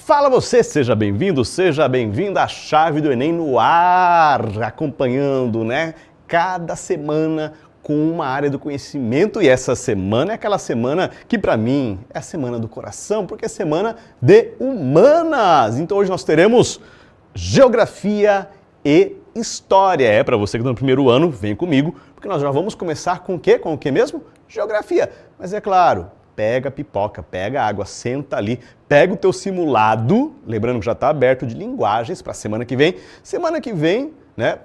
Fala você, seja bem-vindo, seja bem-vinda à Chave do Enem no ar, acompanhando, cada semana com uma área do conhecimento, e essa semana é aquela semana que para mim é a semana do coração, porque é semana de humanas. Então hoje nós teremos Geografia e História. É, para você que está no primeiro ano, vem comigo, porque nós já vamos começar com o quê? Com o quê mesmo? Geografia. Mas é claro, pega a pipoca, pega a água, senta ali, pega o teu simulado, lembrando que já está aberto de linguagens para a semana que vem. Semana que vem,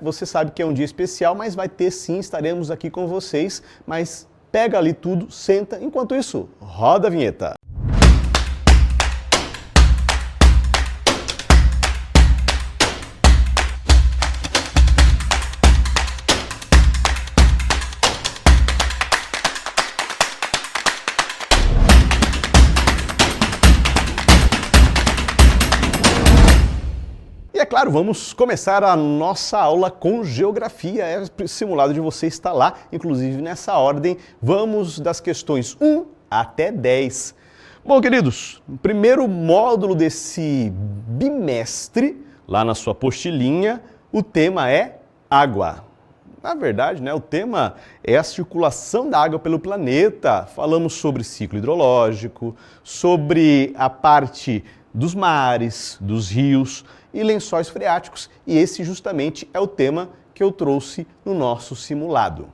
você sabe que é um dia especial, mas vai ter sim, estaremos aqui com vocês, mas pega ali tudo, senta, enquanto isso, roda a vinheta. E é claro, vamos começar a nossa aula com geografia. O simulado de você está lá, inclusive nessa ordem. Vamos das questões 1 até 10. Bom, queridos, o primeiro módulo desse bimestre, lá na sua apostilinha, o tema é água. Na verdade, o tema é a circulação da água pelo planeta. Falamos sobre ciclo hidrológico, sobre a parte dos mares, dos rios e lençóis freáticos, e esse justamente é o tema que eu trouxe no nosso simulado.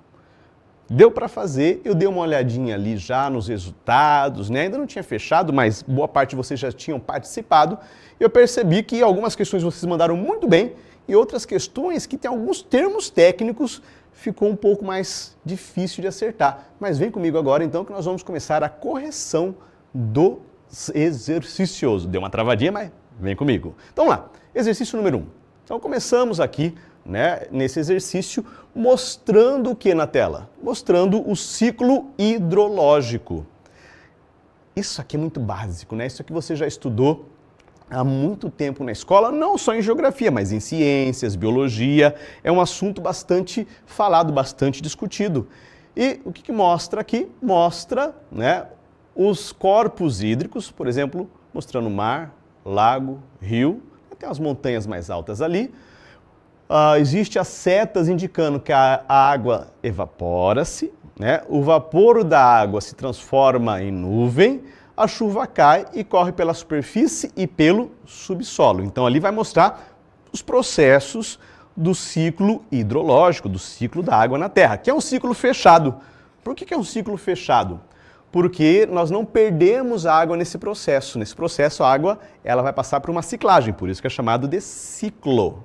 Deu para fazer, eu dei uma olhadinha ali já nos resultados, ainda não tinha fechado, mas boa parte de vocês já tinham participado, e eu percebi que algumas questões vocês mandaram muito bem, e outras questões que tem alguns termos técnicos, ficou um pouco mais difícil de acertar. Mas vem comigo agora então que nós vamos começar a correção dos exercícios. Deu uma travadinha, mas vem comigo. Então vamos lá, exercício número 1. Então começamos aqui, nesse exercício, mostrando o que na tela? Mostrando o ciclo hidrológico. Isso aqui é muito básico, Isso aqui você já estudou há muito tempo na escola, não só em geografia, mas em ciências, biologia. É um assunto bastante falado, bastante discutido. E o que mostra aqui? Mostra, os corpos hídricos, por exemplo, mostrando mar, lago, rio, tem as montanhas mais altas ali. Existem as setas indicando que a água evapora-se, o vapor da água se transforma em nuvem, a chuva cai e corre pela superfície e pelo subsolo. Então ali vai mostrar os processos do ciclo hidrológico, do ciclo da água na Terra, que é um ciclo fechado. Por que é um ciclo fechado? Porque nós não perdemos a água nesse processo. Nesse processo, a água ela vai passar por uma ciclagem, por isso que é chamado de ciclo.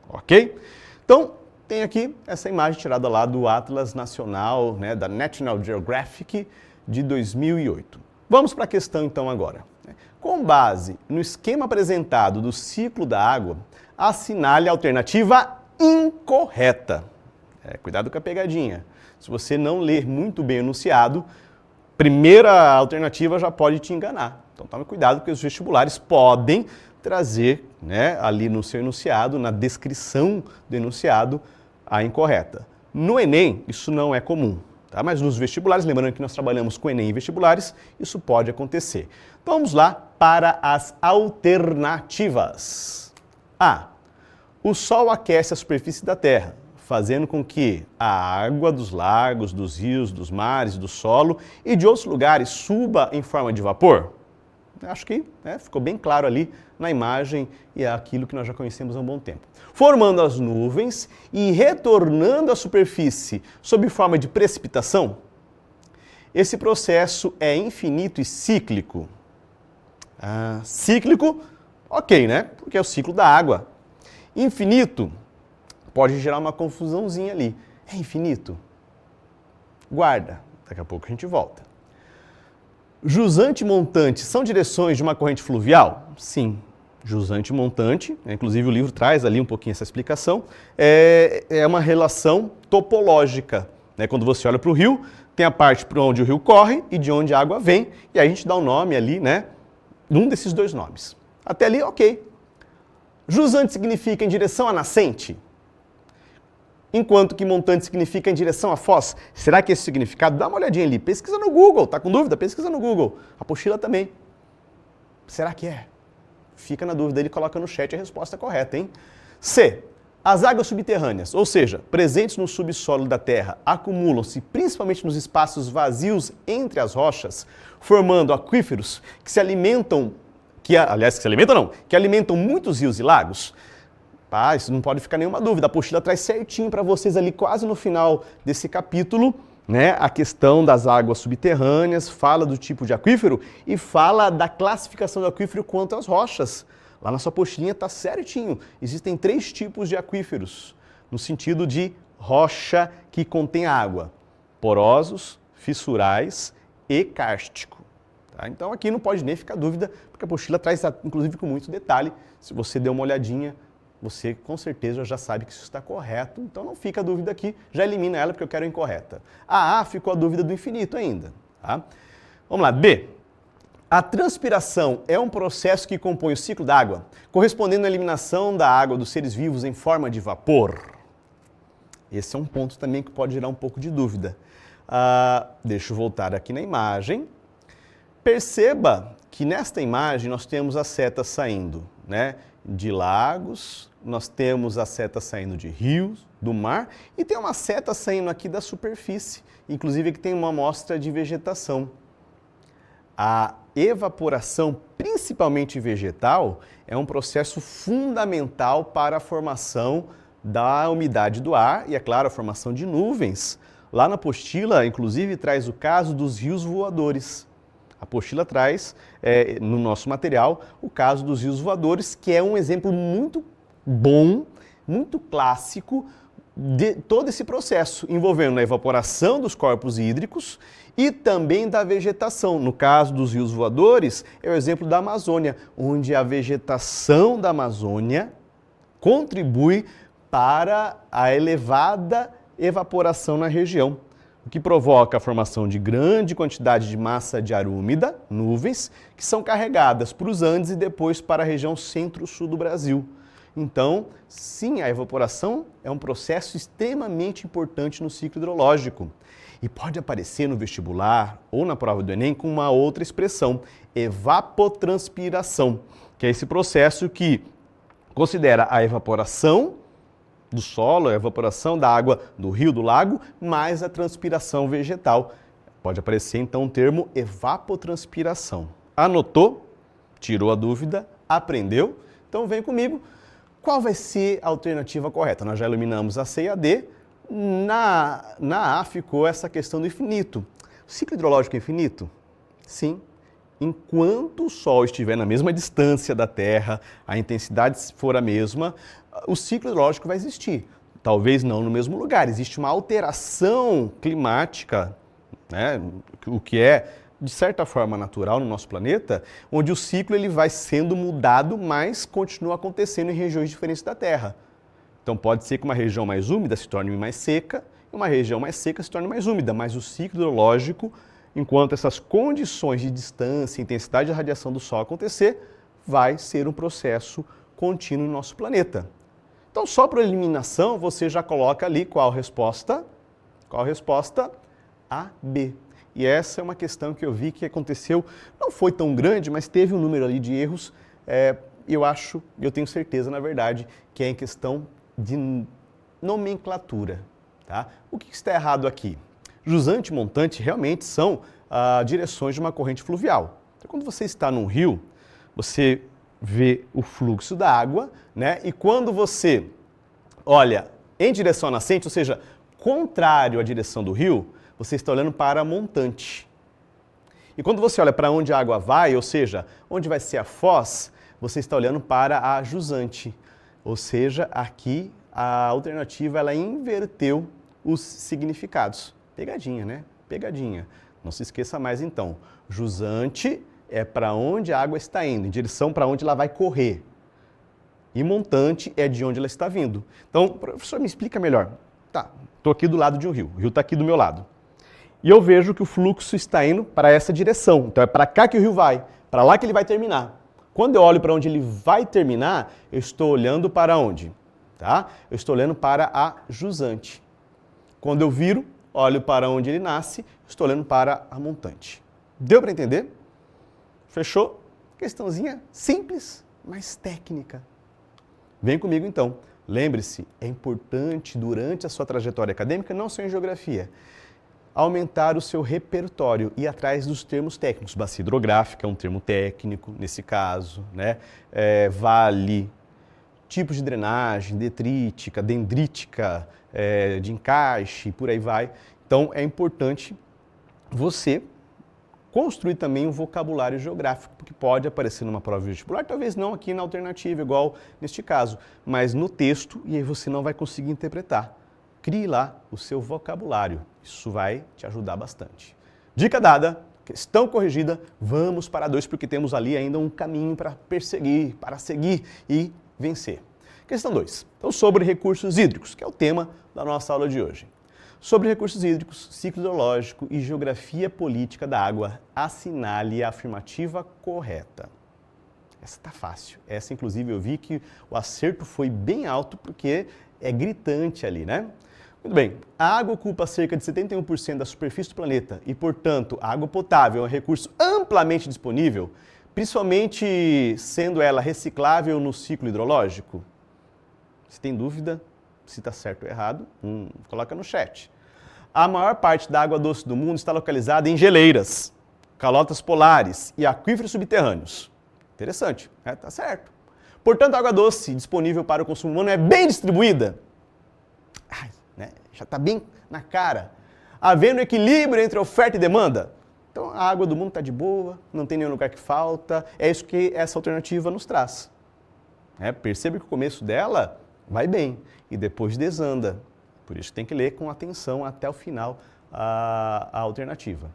Ok? Então, tem aqui essa imagem tirada lá do Atlas Nacional, da National Geographic, de 2008. Vamos para a questão então agora. Com base no esquema apresentado do ciclo da água, assinale a alternativa incorreta. Cuidado com a pegadinha. Se você não ler muito bem o enunciado, primeira alternativa já pode te enganar. Então tome cuidado, porque os vestibulares podem trazer ali no seu enunciado, na descrição do enunciado, a incorreta. No Enem, isso não é comum, mas nos vestibulares, lembrando que nós trabalhamos com Enem e vestibulares, isso pode acontecer. Então vamos lá para as alternativas. A. O Sol aquece a superfície da Terra, fazendo com que a água dos lagos, dos rios, dos mares, do solo e de outros lugares suba em forma de vapor? Acho que ficou bem claro ali na imagem e é aquilo que nós já conhecemos há um bom tempo. Formando as nuvens e retornando à superfície sob forma de precipitação? Esse processo é infinito e cíclico? Cíclico, ok, Porque é o ciclo da água. Infinito? Pode gerar uma confusãozinha ali. É infinito? Guarda, daqui a pouco a gente volta. Jusante e montante são direções de uma corrente fluvial? Sim. Jusante e montante, inclusive o livro traz ali um pouquinho essa explicação, é uma relação topológica. Quando você olha para o rio, tem a parte por onde o rio corre e de onde a água vem, e aí a gente dá um nome ali, um desses dois nomes. Até ali, ok. Jusante significa em direção à nascente? Enquanto que montante significa em direção à foz. Será que esse significado? Dá uma olhadinha ali, pesquisa no Google, tá com dúvida? Pesquisa no Google. A apostila também. Será que é? Fica na dúvida, ele coloca no chat a resposta correta, hein? C. As águas subterrâneas, ou seja, presentes no subsolo da Terra, acumulam-se principalmente nos espaços vazios entre as rochas, formando aquíferos que se alimentam, que alimentam muitos rios e lagos. Isso não pode ficar nenhuma dúvida, a apostila traz certinho para vocês ali, quase no final desse capítulo, né, a questão das águas subterrâneas, fala do tipo de aquífero e fala da classificação do aquífero quanto às rochas. Lá na sua apostilinha está certinho. Existem 3 tipos de aquíferos, no sentido de rocha que contém água: porosos, fissurais e kárstico. Tá? Então aqui não pode nem ficar dúvida, porque a apostila traz, inclusive, com muito detalhe. Se você der uma olhadinha, você com certeza já sabe que isso está correto, então não fica a dúvida aqui, já elimina ela porque eu quero a incorreta. A ficou a dúvida do infinito ainda. Tá? Vamos lá, B. A transpiração é um processo que compõe o ciclo da água, correspondendo à eliminação da água dos seres vivos em forma de vapor. Esse é um ponto também que pode gerar um pouco de dúvida. Deixa eu voltar aqui na imagem. Perceba que nesta imagem nós temos as setas saindo, né, de lagos, nós temos a seta saindo de rios, do mar, e tem uma seta saindo aqui da superfície, inclusive aqui tem uma amostra de vegetação. A evaporação, principalmente vegetal, é um processo fundamental para a formação da umidade do ar e, é claro, a formação de nuvens. Lá na apostila, inclusive, traz o caso dos rios voadores. A apostila traz, no nosso material, o caso dos rios voadores, que é um exemplo muito bom, muito clássico de todo esse processo, envolvendo a evaporação dos corpos hídricos e também da vegetação. No caso dos rios voadores, é o exemplo da Amazônia, onde a vegetação da Amazônia contribui para a elevada evaporação na região, o que provoca a formação de grande quantidade de massa de ar úmida, nuvens, que são carregadas para os Andes e depois para a região centro-sul do Brasil. Então, sim, a evaporação é um processo extremamente importante no ciclo hidrológico e pode aparecer no vestibular ou na prova do Enem com uma outra expressão, evapotranspiração, que é esse processo que considera a evaporação do solo, a evaporação da água do rio, do lago, mais a transpiração vegetal. Pode aparecer então o termo evapotranspiração. Anotou? Tirou a dúvida? Aprendeu? Então vem comigo. Qual vai ser a alternativa correta? Nós já iluminamos a C e a D. Na A ficou essa questão do infinito. O ciclo hidrológico é infinito? Sim. Enquanto o Sol estiver na mesma distância da Terra, a intensidade for a mesma, o ciclo hidrológico vai existir. Talvez não no mesmo lugar. Existe uma alteração climática, né, o que é, de certa forma, natural no nosso planeta, onde o ciclo ele vai sendo mudado, mas continua acontecendo em regiões diferentes da Terra. Então pode ser que uma região mais úmida se torne mais seca, e uma região mais seca se torne mais úmida, mas o ciclo hidrológico, enquanto essas condições de distância e intensidade de radiação do Sol acontecer, vai ser um processo contínuo no nosso planeta. Então, só por eliminação, você já coloca ali qual a resposta? Qual a resposta? A, B. E essa é uma questão que eu vi que aconteceu, não foi tão grande, mas teve um número ali de erros, eu tenho certeza, na verdade, que é em questão de nomenclatura. Tá? O que está errado aqui? Jusante e montante realmente são direções de uma corrente fluvial. Então, quando você está num rio, você vê o fluxo da água, né? E quando você olha em direção à nascente, ou seja, contrário à direção do rio, você está olhando para a montante. E quando você olha para onde a água vai, ou seja, onde vai ser a foz, você está olhando para a jusante. Ou seja, aqui a alternativa ela inverteu os significados. Pegadinha, né? Pegadinha. Não se esqueça mais então. Jusante é para onde a água está indo, em direção para onde ela vai correr. E montante é de onde ela está vindo. Então, professor, me explica melhor. Tá, estou aqui do lado de um rio. O rio está aqui do meu lado. E eu vejo que o fluxo está indo para essa direção. Então é para cá que o rio vai, para lá que ele vai terminar. Quando eu olho para onde ele vai terminar, eu estou olhando para onde? Tá? Eu estou olhando para a jusante. Quando eu viro, olho para onde ele nasce, estou olhando para a montante. Deu para entender? Fechou? Questãozinha simples, mais técnica. Vem comigo então. Lembre-se, é importante durante a sua trajetória acadêmica, não só em geografia, aumentar o seu repertório e ir atrás dos termos técnicos. Bacia hidrográfica é um termo técnico, nesse caso, né? Vale, tipos de drenagem, detrítica, dendrítica, de encaixe, por aí vai. Então, é importante você construir também um vocabulário geográfico, porque pode aparecer numa prova vestibular, talvez não aqui na alternativa, igual neste caso, mas no texto, e aí você não vai conseguir interpretar. Crie lá o seu vocabulário, isso vai te ajudar bastante. Dica dada, questão corrigida, vamos para 2, porque temos ali ainda um caminho para perseguir, para seguir e vencer. Questão 2, então sobre recursos hídricos, que é o tema da nossa aula de hoje. Sobre recursos hídricos, ciclo hidrológico e geografia política da água, assinale a afirmativa correta. Essa tá fácil. Essa, inclusive, eu vi que o acerto foi bem alto, porque é gritante ali, né? Muito bem. A água ocupa cerca de 71% da superfície do planeta e, portanto, a água potável é um recurso amplamente disponível, principalmente sendo ela reciclável no ciclo hidrológico. Se tem dúvida se está certo ou errado, coloca no chat. A maior parte da água doce do mundo está localizada em geleiras, calotas polares e aquíferos subterrâneos. Interessante, né? Tá certo. Portanto, a água doce disponível para o consumo humano é bem distribuída. Ai, né? Já está bem na cara. Havendo equilíbrio entre oferta e demanda. Então, a água do mundo está de boa, não tem nenhum lugar que falta. É isso que essa alternativa nos traz. Perceba que o começo dela vai bem e depois desanda. Por isso tem que ler com atenção até o final a alternativa.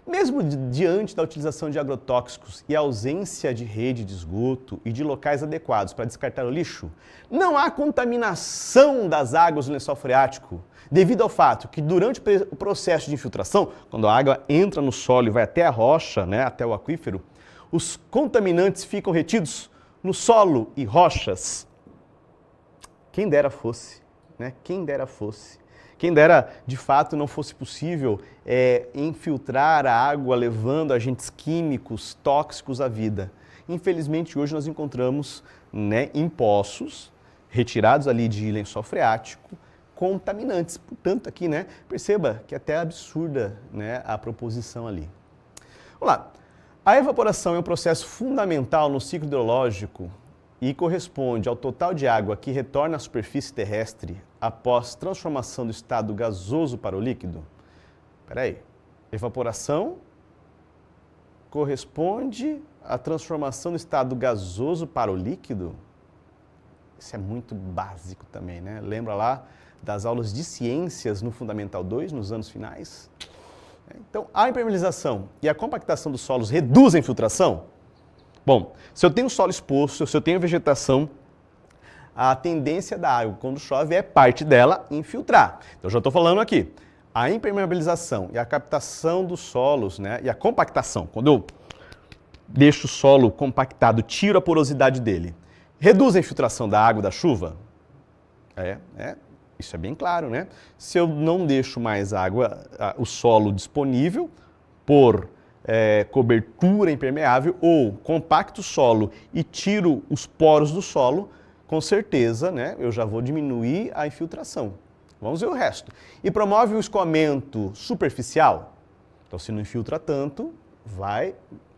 Mesmo diante da utilização de agrotóxicos e ausência de rede de esgoto e de locais adequados para descartar o lixo, não há contaminação das águas do lençol freático, devido ao fato que durante o processo de infiltração, quando a água entra no solo e vai até a rocha, né, até o aquífero, os contaminantes ficam retidos no solo e rochas. Quem dera fosse, né? Quem dera fosse. Quem dera, de fato, não fosse possível infiltrar a água levando agentes químicos tóxicos à vida. Infelizmente, hoje nós encontramos, né, em poços, retirados ali de lençol freático, contaminantes. Portanto, aqui, né, perceba que é até absurda, né, a proposição ali. Vamos lá. A evaporação é um processo fundamental no ciclo hidrológico e corresponde ao total de água que retorna à superfície terrestre após transformação do estado gasoso para o líquido. Espera aí. Evaporação corresponde à transformação do estado gasoso para o líquido? Isso é muito básico também, né? Lembra lá das aulas de ciências no Fundamental 2, nos anos finais? Então, a impermeabilização e a compactação dos solos reduzem a infiltração? Bom, se eu tenho solo exposto, se eu tenho vegetação, a tendência da água, quando chove, é parte dela infiltrar. Então, já estou falando aqui, a impermeabilização e a captação dos solos, né, e a compactação, quando eu deixo o solo compactado, tiro a porosidade dele, reduz a infiltração da água da chuva? Isso é bem claro, né? Se eu não deixo mais o solo disponível por cobertura impermeável ou compacto o solo e tiro os poros do solo, com certeza, né, eu já vou diminuir a infiltração. Vamos ver o resto. E promove o escoamento superficial. Então, se não infiltra tanto, vai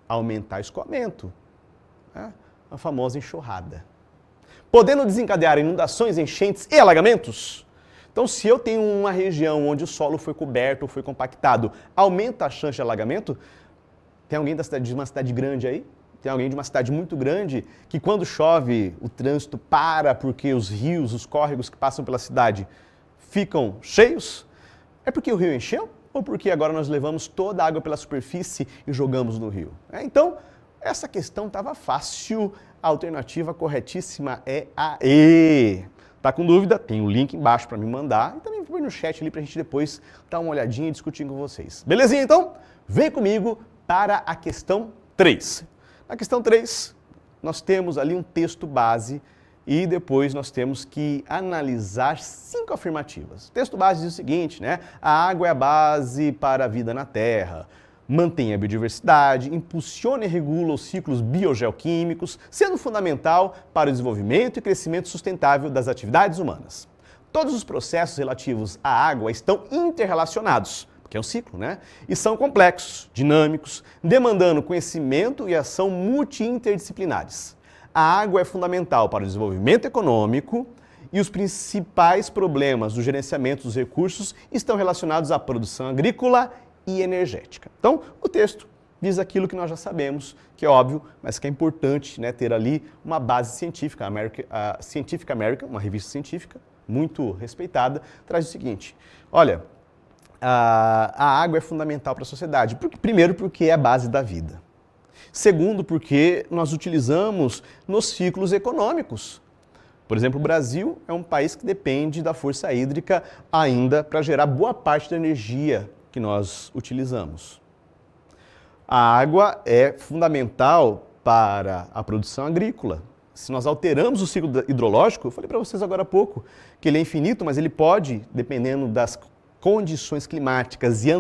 aumentar o escoamento. Né? A famosa enxurrada. Podendo desencadear inundações, enchentes e alagamentos. Então, se eu tenho uma região onde o solo foi coberto ou foi compactado, aumenta a chance de alagamento? Tem alguém de uma cidade grande aí? Tem alguém de uma cidade muito grande que quando chove o trânsito para porque os rios, os córregos que passam pela cidade ficam cheios? É porque o rio encheu ou porque agora nós levamos toda a água pela superfície e jogamos no rio? Então, essa questão estava fácil, a alternativa corretíssima é a E. Tá com dúvida? Tem o link embaixo para me mandar e também põe no chat ali para a gente depois dar uma olhadinha e discutir com vocês. Belezinha então? Vem comigo para a questão 3. Na questão 3, nós temos ali um texto base e depois nós temos que analisar 5 afirmativas. O texto base diz o seguinte, né? A água é a base para a vida na Terra. mantém a biodiversidade, impulsiona e regula os ciclos biogeoquímicos, sendo fundamental para o desenvolvimento e crescimento sustentável das atividades humanas. Todos os processos relativos à água estão interrelacionados, porque é um ciclo, né? E são complexos, dinâmicos, demandando conhecimento e ação multi-interdisciplinares. A água é fundamental para o desenvolvimento econômico e os principais problemas do gerenciamento dos recursos estão relacionados à produção agrícola e energética. Então, o texto diz aquilo que nós já sabemos, que é óbvio, mas que é importante, né, ter ali uma base científica. A Scientific American, uma revista científica muito respeitada, traz o seguinte: olha, a água é fundamental para a sociedade. Primeiro, porque é a base da vida. Segundo, porque nós utilizamos nos ciclos econômicos. Por exemplo, o Brasil é um país que depende da força hídrica ainda para gerar boa parte da energia que nós utilizamos. A água é fundamental para a produção agrícola. Se nós alteramos o ciclo hidrológico, eu falei para vocês agora há pouco que ele é infinito, mas ele pode, dependendo das condições climáticas e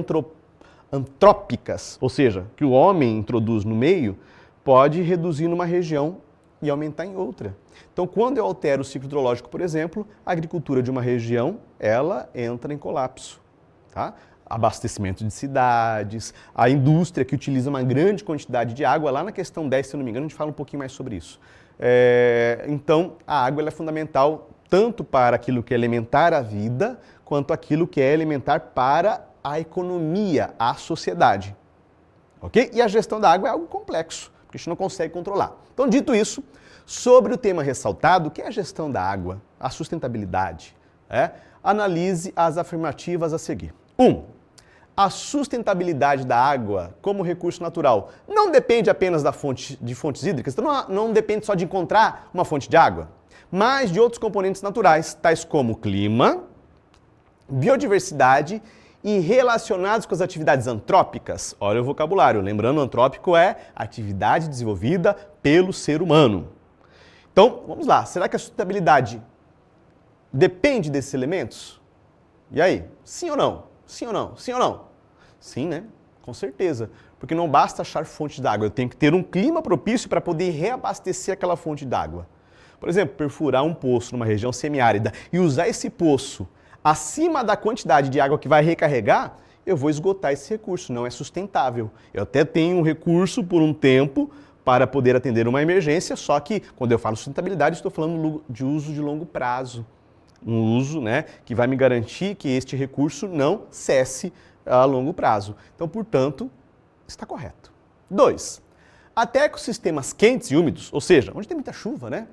antrópicas, ou seja, que o homem introduz no meio, pode reduzir numa região e aumentar em outra. Então, quando eu altero o ciclo hidrológico, por exemplo, a agricultura de uma região, ela entra em colapso, tá? Abastecimento de cidades, a indústria que utiliza uma grande quantidade de água, lá na questão 10, se eu não me engano, a gente fala um pouquinho mais sobre isso. Então, a água ela é fundamental tanto para aquilo que é elementar à vida, quanto aquilo que é elementar para a economia, a sociedade. Ok? E a gestão da água é algo complexo, porque a gente não consegue controlar. Então, dito isso, sobre o tema ressaltado, que é a gestão da água, a sustentabilidade, analise as afirmativas a seguir. 1. A sustentabilidade da água como recurso natural não depende apenas de fontes hídricas, então não depende só de encontrar uma fonte de água, mas de outros componentes naturais, tais como clima, biodiversidade e relacionados com as atividades antrópicas. Olha o vocabulário, lembrando, antrópico é atividade desenvolvida pelo ser humano. Então, vamos lá, será que a sustentabilidade depende desses elementos? E aí, sim ou não? Sim ou não? Sim ou não? Sim, né? Com certeza. Porque não basta achar fonte d'água, eu tenho que ter um clima propício para poder reabastecer aquela fonte d'água. Por exemplo, perfurar um poço numa região semiárida e usar esse poço acima da quantidade de água que vai recarregar, eu vou esgotar esse recurso, não é sustentável. Eu até tenho um recurso por um tempo para poder atender uma emergência, só que quando eu falo sustentabilidade, estou falando de uso de longo prazo. Um uso, né, que vai me garantir que este recurso não cesse a longo prazo. Então, portanto, está correto. 2. Até ecossistemas quentes e úmidos, ou seja, onde tem muita chuva, né,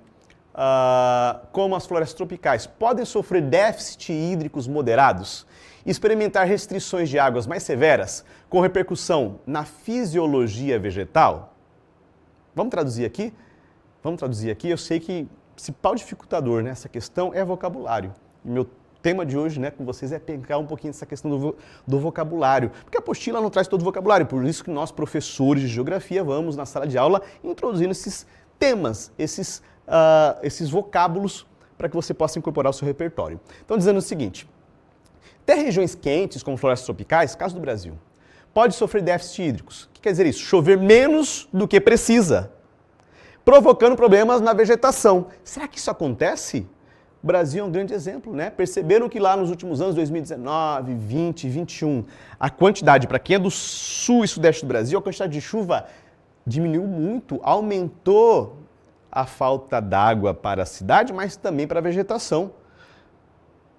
como as florestas tropicais, podem sofrer déficit hídricos moderados e experimentar restrições de águas mais severas, com repercussão na fisiologia vegetal. Vamos traduzir aqui? Eu sei que o principal dificultador nessa questão é vocabulário. E meu tema de hoje, né, com vocês é pegar um pouquinho dessa questão do vocabulário, porque a apostila não traz todo o vocabulário, por isso que nós, professores de geografia, vamos na sala de aula introduzindo esses temas, esses vocábulos, para que você possa incorporar ao seu repertório. Então, dizendo o seguinte: até regiões quentes, como florestas tropicais, caso do Brasil, pode sofrer déficits hídricos. O que quer dizer isso? Chover menos do que precisa, provocando problemas na vegetação. Será que isso acontece? O Brasil é um grande exemplo, né? Perceberam que lá nos últimos anos, 2019, 20, 21, a quantidade, para quem é do sul e sudeste do Brasil, a quantidade de chuva diminuiu muito, aumentou a falta d'água para a cidade, mas também para a vegetação.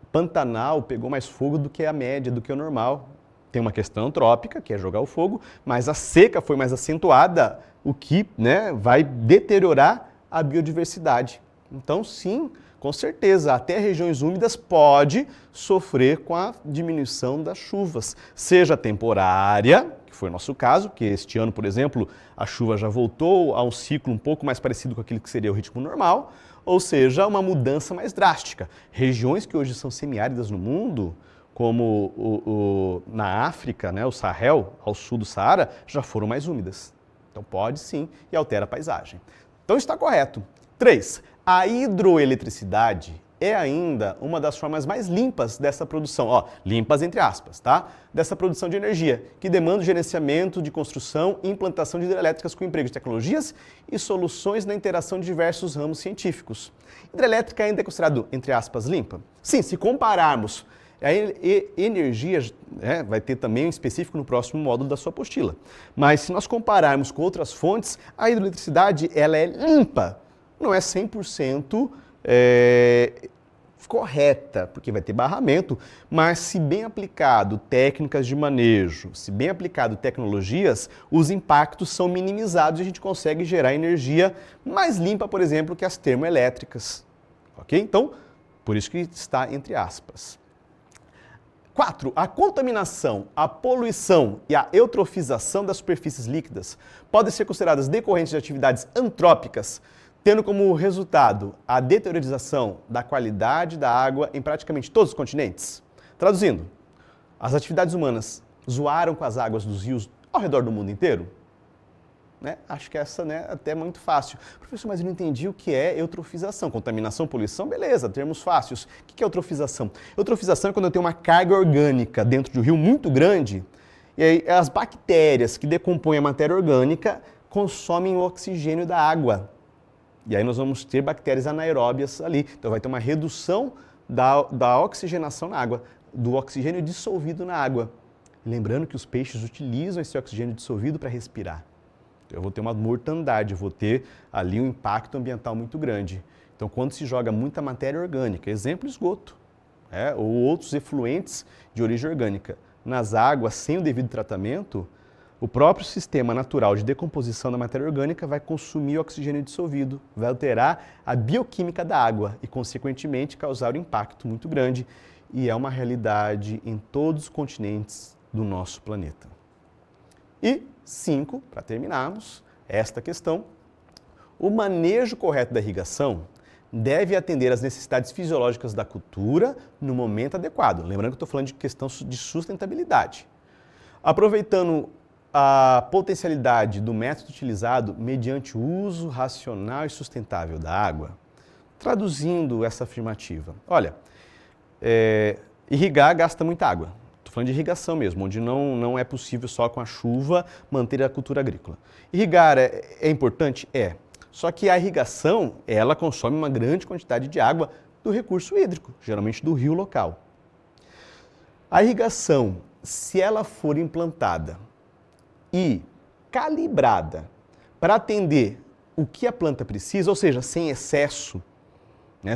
Pantanal pegou mais fogo do que a média, do que o normal. Tem uma questão antrópica, que é jogar o fogo, mas a seca foi mais acentuada, o que, né, vai deteriorar a biodiversidade. Então, sim, com certeza, até regiões úmidas pode sofrer com a diminuição das chuvas, seja temporária, que foi o nosso caso, que este ano, por exemplo, a chuva já voltou a um ciclo um pouco mais parecido com aquele que seria o ritmo normal, ou seja, uma mudança mais drástica. Regiões que hoje são semiáridas no mundo, como na África, né, o Sahel, ao sul do Saara, já foram mais úmidas. Então pode sim e altera a paisagem. Então está correto. 3. A hidroeletricidade é ainda uma das formas mais limpas dessa produção, ó, limpas entre aspas, tá? Dessa produção de energia, que demanda o gerenciamento de construção e implantação de hidrelétricas com emprego de tecnologias e soluções na interação de diversos ramos científicos. Hidrelétrica ainda é considerado, entre aspas, limpa? Sim, se compararmos a energia, vai ter também um específico no próximo módulo da sua apostila. Mas se nós compararmos com outras fontes, a hidroeletricidade ela é limpa. Não é 100% correta, porque vai ter barramento, mas se bem aplicado técnicas de manejo, se bem aplicado tecnologias, os impactos são minimizados e a gente consegue gerar energia mais limpa, por exemplo, que as termoelétricas. Ok? Então, por isso que está entre aspas. 4. A contaminação, a poluição e a eutrofização das superfícies líquidas podem ser consideradas decorrentes de atividades antrópicas, tendo como resultado a deteriorização da qualidade da água em praticamente todos os continentes. Traduzindo, as atividades humanas zoaram com as águas dos rios ao redor do mundo inteiro? Acho que essa até é muito fácil. Professor, mas eu não entendi o que é eutrofização. Contaminação, poluição, beleza, termos fáceis. O que é eutrofização? Eutrofização é quando eu tenho uma carga orgânica dentro de um rio muito grande e aí as bactérias que decompõem a matéria orgânica consomem o oxigênio da água. E aí nós vamos ter bactérias anaeróbias ali. Então vai ter uma redução da oxigenação na água, do oxigênio dissolvido na água. Lembrando que os peixes utilizam esse oxigênio dissolvido para respirar. Eu vou ter uma mortandade, eu vou ter ali um impacto ambiental muito grande. Então, quando se joga muita matéria orgânica, exemplo, esgoto, ou outros efluentes de origem orgânica, nas águas sem o devido tratamento, o próprio sistema natural de decomposição da matéria orgânica vai consumir o oxigênio dissolvido, vai alterar a bioquímica da água e, consequentemente, causar um impacto muito grande. E é uma realidade em todos os continentes do nosso planeta. E 5, para terminarmos esta questão, o manejo correto da irrigação deve atender às necessidades fisiológicas da cultura no momento adequado. Lembrando que eu estou falando de questão de sustentabilidade. Aproveitando a potencialidade do método utilizado mediante o uso racional e sustentável da água. Traduzindo essa afirmativa, olha, irrigar gasta muita água. Falando de irrigação mesmo, onde não é possível só com a chuva manter a cultura agrícola. Irrigar é importante? É. Só que a irrigação, ela consome uma grande quantidade de água do recurso hídrico, geralmente do rio local. A irrigação, se ela for implantada e calibrada para atender o que a planta precisa, ou seja, sem excesso,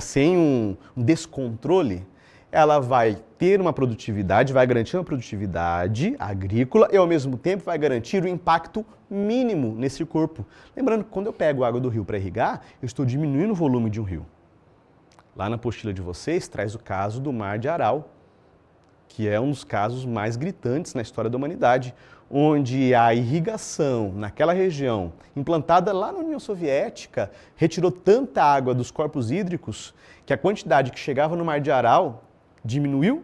sem um descontrole, ela vai ter uma produtividade, vai garantir uma produtividade agrícola e, ao mesmo tempo, vai garantir o impacto mínimo nesse corpo. Lembrando que quando eu pego água do rio para irrigar, eu estou diminuindo o volume de um rio. Lá na apostila de vocês, traz o caso do Mar de Aral, que é um dos casos mais gritantes na história da humanidade, onde a irrigação naquela região, implantada lá na União Soviética, retirou tanta água dos corpos hídricos que a quantidade que chegava no Mar de Aral diminuiu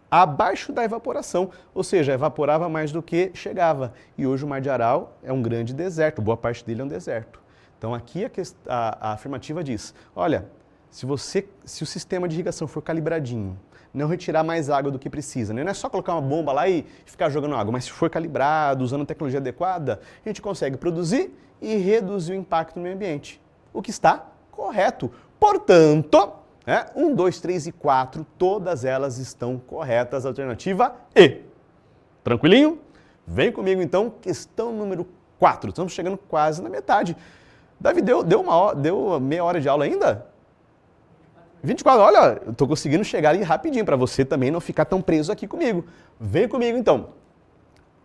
abaixo da evaporação, ou seja, evaporava mais do que chegava. E hoje o Mar de Aral é um grande deserto, boa parte dele é um deserto. Então aqui a afirmativa diz, olha, se o sistema de irrigação for calibradinho, não retirar mais água do que precisa, não é só colocar uma bomba lá e ficar jogando água, mas se for calibrado, usando a tecnologia adequada, a gente consegue produzir e reduzir o impacto no meio ambiente, o que está correto. Portanto, 1, 2, 3 e 4, todas elas estão corretas. Alternativa E. Tranquilinho? Vem comigo então, questão número 4. Estamos chegando quase na metade. Davi, deu meia hora de aula ainda? 24, olha, eu estou conseguindo chegar ali rapidinho para você também não ficar tão preso aqui comigo. Vem comigo então.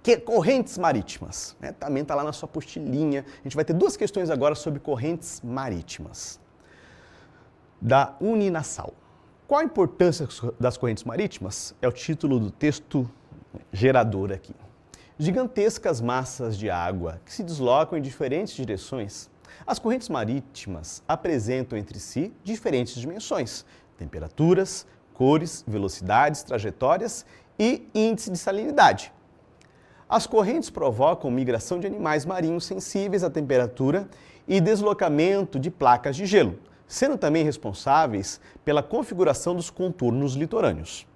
Que correntes marítimas? Também está lá na sua apostilinha. A gente vai ter 2 questões agora sobre correntes marítimas. Da Uninasal. Qual a importância das correntes marítimas? É o título do texto gerador aqui. Gigantescas massas de água que se deslocam em diferentes direções. As correntes marítimas apresentam entre si diferentes dimensões, temperaturas, cores, velocidades, trajetórias e índice de salinidade. As correntes provocam migração de animais marinhos sensíveis à temperatura e deslocamento de placas de gelo, sendo também responsáveis pela configuração dos contornos litorâneos.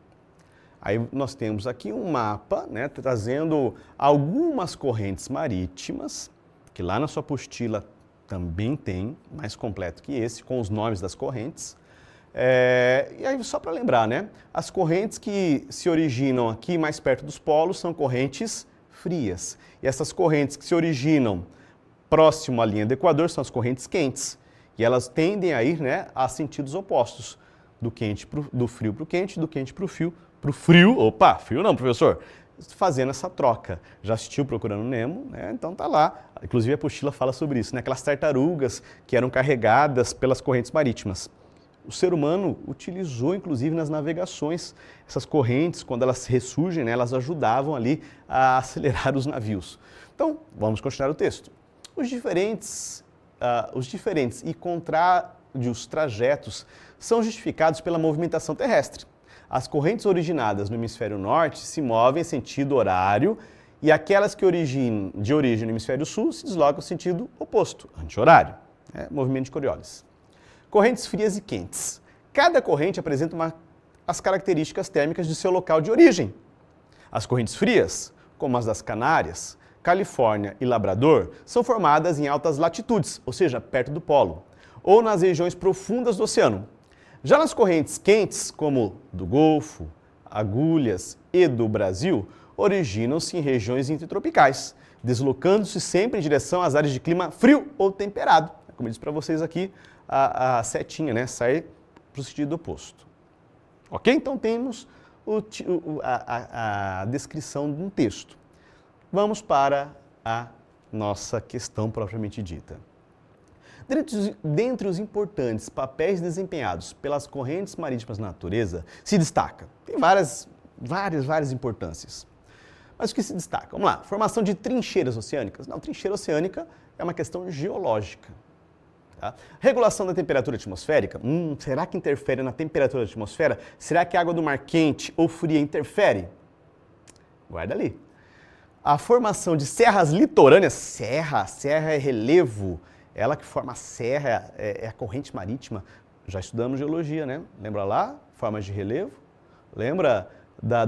Aí nós temos aqui um mapa, né, trazendo algumas correntes marítimas, que lá na sua apostila também tem, mais completo que esse, com os nomes das correntes. E aí só para lembrar, né, as correntes que se originam aqui mais perto dos polos são correntes frias. E essas correntes que se originam próximo à linha do Equador são as correntes quentes. E elas tendem a ir, né, a sentidos opostos, do frio para o quente, do quente para o frio. Opa, frio não, professor. Fazendo essa troca. Já assistiu Procurando Nemo, né? Então tá lá. Inclusive a apostila fala sobre isso, né? Aquelas tartarugas que eram carregadas pelas correntes marítimas. O ser humano utilizou, inclusive, nas navegações, essas correntes, quando elas ressurgem, né, elas ajudavam ali a acelerar os navios. Então, vamos continuar o texto. Os diferentes e contrários trajetos são justificados pela movimentação terrestre. As correntes originadas no hemisfério norte se movem em sentido horário e aquelas que de origem no hemisfério sul se deslocam em sentido oposto, anti-horário, né? Movimento de Coriolis. Correntes frias e quentes. Cada corrente apresenta as características térmicas de seu local de origem. As correntes frias, como as das Canárias, Califórnia e Labrador, são formadas em altas latitudes, ou seja, perto do polo, ou nas regiões profundas do oceano. Já nas correntes quentes, como do Golfo, Agulhas e do Brasil, originam-se em regiões intertropicais, deslocando-se sempre em direção às áreas de clima frio ou temperado. Como eu disse para vocês aqui, a setinha, né, sai para o sentido oposto. Ok? Então temos a descrição de um texto. Vamos para a nossa questão propriamente dita. Dentre os importantes papéis desempenhados pelas correntes marítimas na natureza, se destaca. Tem várias importâncias. Mas o que se destaca? Vamos lá. Formação de trincheiras oceânicas. Não, trincheira oceânica é uma questão geológica. Tá? Regulação da temperatura atmosférica. Será que interfere na temperatura da atmosfera? Será que a água do mar quente ou fria interfere? Guarda ali. A formação de serras litorâneas. Serra é relevo. Ela que forma a serra, é a corrente marítima. Já estudamos geologia, né? Lembra lá? Formas de relevo. Lembra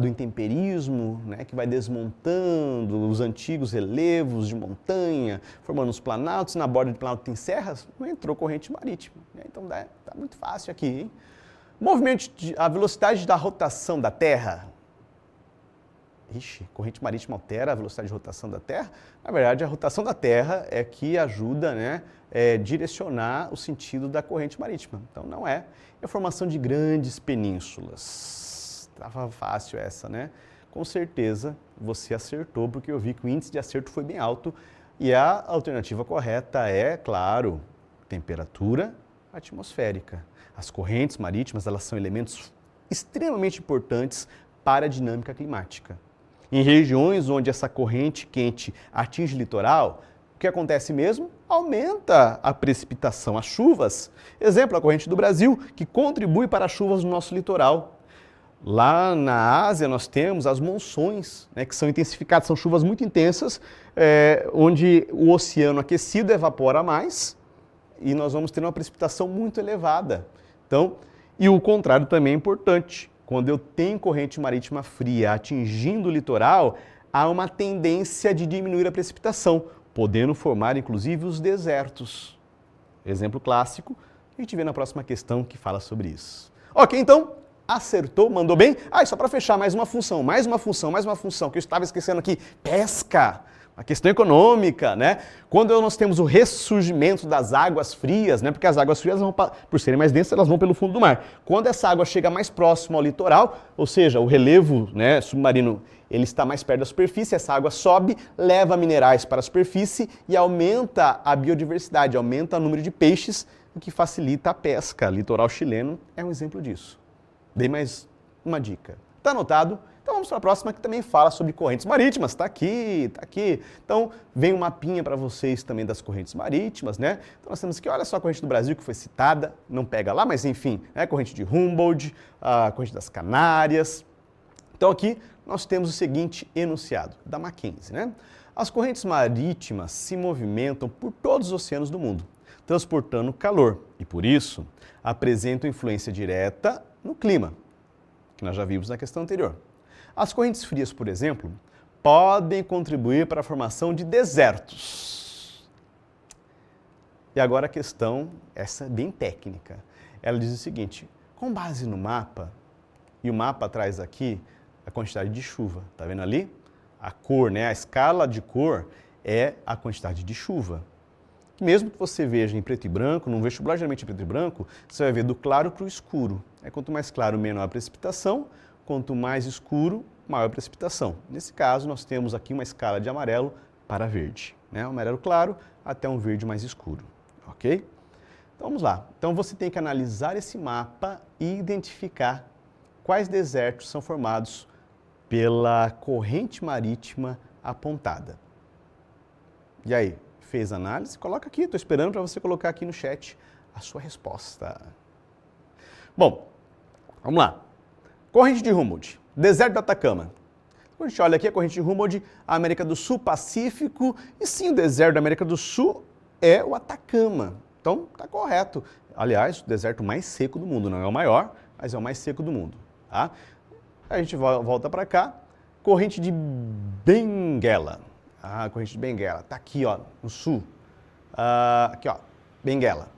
do intemperismo, né? Que vai desmontando os antigos relevos de montanha, formando os planaltos. Na borda do planalto tem serras. Não entrou corrente marítima. Então tá muito fácil aqui, hein? A velocidade da rotação da Terra. Corrente marítima altera a velocidade de rotação da Terra? Na verdade, a rotação da Terra é que ajuda, né, direcionar o sentido da corrente marítima. Então, não é. É a formação de grandes penínsulas. Estava fácil essa, né? Com certeza você acertou, porque eu vi que o índice de acerto foi bem alto. E a alternativa correta é, claro, temperatura atmosférica. As correntes marítimas, elas são elementos extremamente importantes para a dinâmica climática. Em regiões onde essa corrente quente atinge o litoral, o que acontece mesmo? Aumenta a precipitação, as chuvas. Exemplo, a corrente do Brasil, que contribui para as chuvas no nosso litoral. Lá na Ásia nós temos as monções, né, que são intensificadas, são chuvas muito intensas, onde o oceano aquecido evapora mais e nós vamos ter uma precipitação muito elevada. Então, e o contrário também é importante. Quando eu tenho corrente marítima fria atingindo o litoral, há uma tendência de diminuir a precipitação, podendo formar inclusive os desertos. Exemplo clássico, a gente vê na próxima questão que fala sobre isso. Ok, então, acertou, mandou bem. E só para fechar, mais uma função, que eu estava esquecendo aqui, pesca. A questão econômica, né? Quando nós temos o ressurgimento das águas frias, né? Porque as águas frias, por serem mais densas, elas vão pelo fundo do mar. Quando essa água chega mais próximo ao litoral, ou seja, o relevo, né, submarino, ele está mais perto da superfície, essa água sobe, leva minerais para a superfície e aumenta a biodiversidade, aumenta o número de peixes, o que facilita a pesca. O litoral chileno é um exemplo disso. Dei mais uma dica. Tá anotado? Então vamos para a próxima, que também fala sobre correntes marítimas. Tá aqui. Então vem um mapinha para vocês também das correntes marítimas, né? Então nós temos aqui, olha só a corrente do Brasil que foi citada, não pega lá, mas enfim, né? Corrente de Humboldt, a corrente das Canárias. Então aqui nós temos o seguinte enunciado, da Mackenzie, né? As correntes marítimas se movimentam por todos os oceanos do mundo. transportando calor e, por isso, apresentam influência direta no clima, que nós já vimos na questão anterior. As correntes frias, por exemplo, podem contribuir para a formação de desertos. E agora a questão, essa bem técnica, ela diz o seguinte: com base no mapa, e o mapa traz aqui a quantidade de chuva, tá vendo ali? A cor, né? A escala de cor é a quantidade de chuva. Mesmo que você veja em preto e branco, num vestibular geralmente em preto e branco, você vai ver do claro para o escuro. Quanto mais claro, menor a precipitação, quanto mais escuro, maior a precipitação. Nesse caso, nós temos aqui uma escala de amarelo para verde, né? Um amarelo claro até um verde mais escuro, ok? Então vamos lá. Então você tem que analisar esse mapa e identificar quais desertos são formados pela corrente marítima apontada. E aí, fez a análise? Coloca aqui, estou esperando para você colocar aqui no chat a sua resposta. Bom, vamos lá. Corrente de Humboldt, deserto do Atacama. Quando a gente olha aqui a corrente de Humboldt, a América do Sul, Pacífico, e sim, o deserto da América do Sul é o Atacama. Então, está correto. Aliás, o deserto mais seco do mundo, não é o maior, mas é o mais seco do mundo. Tá? A gente volta para cá, corrente de Benguela. A corrente de Benguela está aqui, ó, no sul. Aqui, ó, Benguela.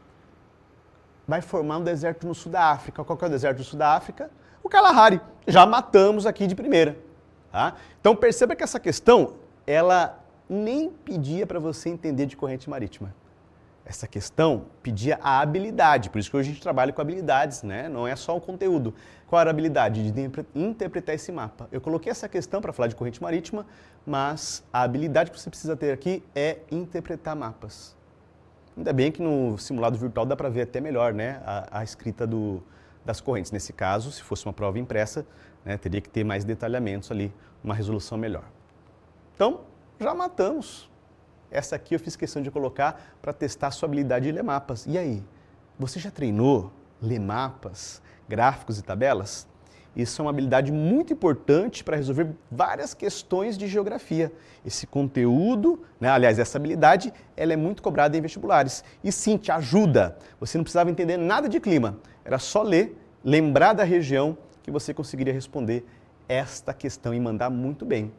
Vai formar um deserto no sul da África. Qual que é o deserto do sul da África? O Kalahari. Já matamos aqui de primeira. Tá? Então perceba que essa questão, ela nem pedia para você entender de corrente marítima. Essa questão pedia a habilidade, por isso que hoje a gente trabalha com habilidades, né? Não é só o conteúdo. Qual era a habilidade? De interpretar esse mapa. Eu coloquei essa questão para falar de corrente marítima, mas a habilidade que você precisa ter aqui é interpretar mapas. Ainda bem que no simulado virtual dá para ver até melhor, né, a escrita das correntes. Nesse caso, se fosse uma prova impressa, né, teria que ter mais detalhamentos ali, uma resolução melhor. Então, já matamos. Essa aqui eu fiz questão de colocar para testar a sua habilidade de ler mapas. E aí, você já treinou ler mapas, gráficos e tabelas? Isso é uma habilidade muito importante para resolver várias questões de geografia. Esse conteúdo, né, aliás, essa habilidade, ela é muito cobrada em vestibulares. E sim, te ajuda. Você não precisava entender nada de clima. Era só ler, lembrar da região que você conseguiria responder esta questão e mandar muito bem.